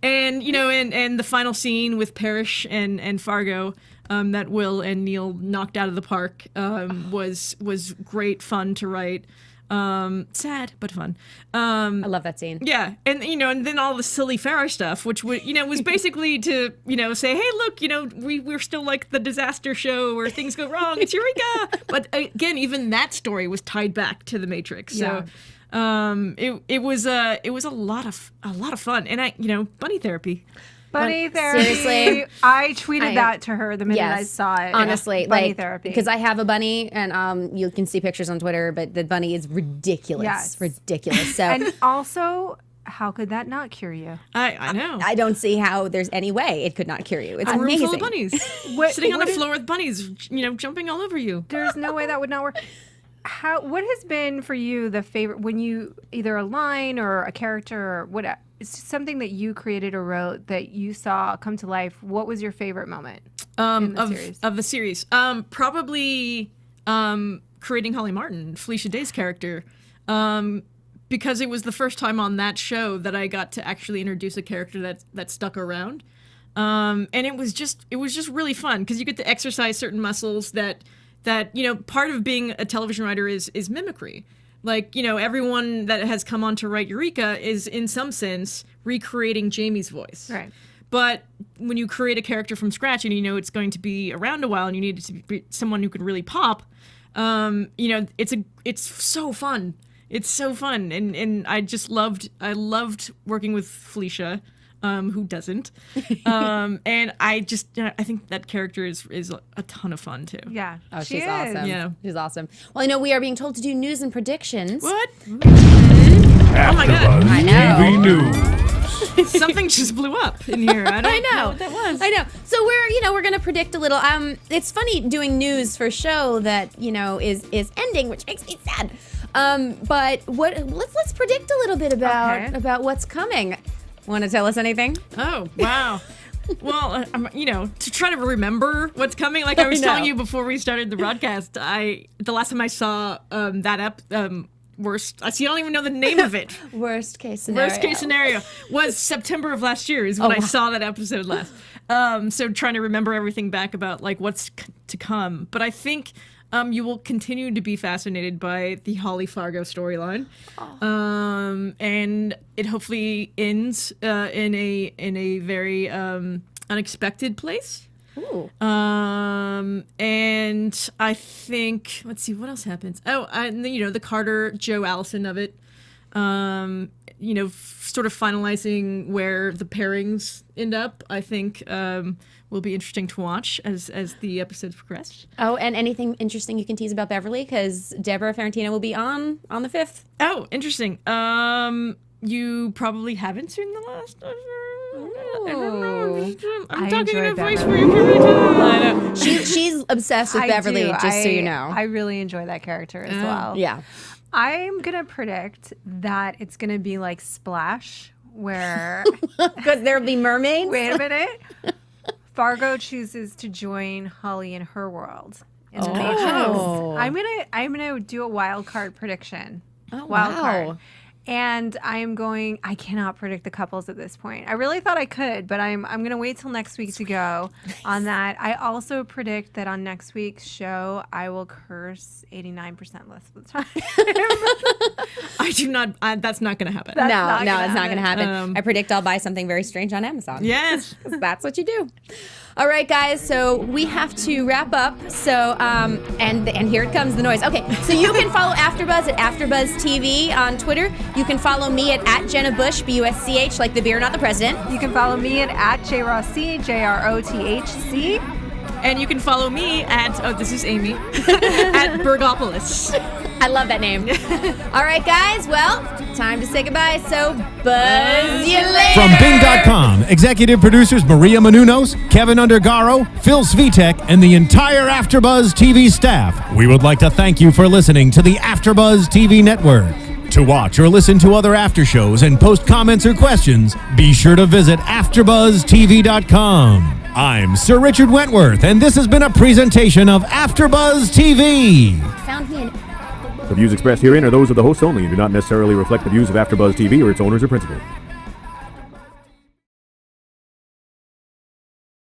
And, and the final scene with Parrish and Fargo, that Will and Neil knocked out of the park, was great fun to write. Sad but fun. I love that scene. Yeah, and and then all the silly Farah stuff, which was basically to say, hey, look, we're still like the disaster show where things go wrong. It's Eureka. But again, even that story was tied back to the Matrix. So it was a lot of fun, and bunny therapy. Bunny therapy. Seriously, I tweeted that to her the minute I saw it. Honestly, bunny therapy. Because I have a bunny, and you can see pictures on Twitter, but the bunny is ridiculous. Yes. Ridiculous. So, and also, how could that not cure you? I know. I don't see how there's any way it could not cure you. It's a amazing. room full of bunnies sitting on the floor with bunnies, jumping all over you. There's no way that would not work. What has been for you the favorite when you either a line or a character or whatever? Something that you created or wrote that you saw come to life. What was your favorite moment in the series? Of the series? Probably creating Holly Martin, Felicia Day's character, because it was the first time on that show that I got to actually introduce a character that stuck around, and it was just really fun because you get to exercise certain muscles that part of being a television writer is mimicry. Like, everyone that has come on to write Eureka is, in some sense, recreating Jamie's voice. Right. But when you create a character from scratch and it's going to be around a while and you need it to be someone who can really pop, it's so fun. It's so fun. And I loved working with Felicia. Who doesn't? And I think that character is a ton of fun too. Yeah. Oh, she's awesome. Yeah. She's awesome. Well, we are being told to do news and predictions. What? Oh my God. I know. TV News. Something just blew up in here. I don't know what that was. I know. So we're gonna predict a little. It's funny doing news for a show that is ending, which makes me sad. But let's predict a little bit about what's coming. Want to tell us anything? Oh, wow. Well, to try to remember what's coming, like I was telling you before we started the broadcast, the last time I saw worst, I don't even know the name of it. Worst case scenario was September of last year is when I saw that episode last. So trying to remember everything back about like what's to come. But I think you will continue to be fascinated by the Holly Fargo storyline, and it hopefully ends in a very unexpected place. Ooh. And I think let's see what else happens. Oh, the Carter Joe Allison of it. Sort of finalizing where the pairings end up. I think will be interesting to watch as the episodes progress. Oh, and anything interesting you can tease about Beverly? Because Deborah Ferrantino will be on the 5th. Oh, interesting. You probably haven't seen the last of her. I don't know. I'm talking in a voice where you can read it. I know. She's obsessed with Beverly, just so you know. I really enjoy that character as well. Yeah. I'm going to predict that it's going to be like Splash, where... Because there'll be mermaids? Wait a minute. Fargo chooses to join Holly in her world in the Matrix. I'm gonna do a wild card prediction. Wild card. And I cannot predict the couples at this point. I really thought I could, but I'm going to wait till next week to go on that. I also predict that on next week's show, I will curse 89% less of the time. I do not, that's not going to happen. No, it's not going to happen. I predict I'll buy something very strange on Amazon. Yes. That's what you do. All right, guys, so we have to wrap up. So, and here it comes, the noise. Okay, so you can follow AfterBuzz at AfterBuzz TV on Twitter. You can follow me at Jenna Busch, BUSCH, like the beer, not the president. You can follow me at JROTHC, JROTHC. And you can follow me this is Amy, at Bergopolis. I love that name. All right, guys, well, time to say goodbye, so buzz you later. From Bing.com, executive producers Maria Menounos, Kevin Undergaro, Phil Svitek, and the entire AfterBuzz TV staff, we would like to thank you for listening to the AfterBuzz TV network. To watch or listen to other after shows and post comments or questions, be sure to visit AfterBuzzTV.com. I'm Sir Richard Wentworth, and this has been a presentation of AfterBuzz TV. Found me an... The views expressed herein are those of the hosts only and do not necessarily reflect the views of AfterBuzz TV or its owners or principals.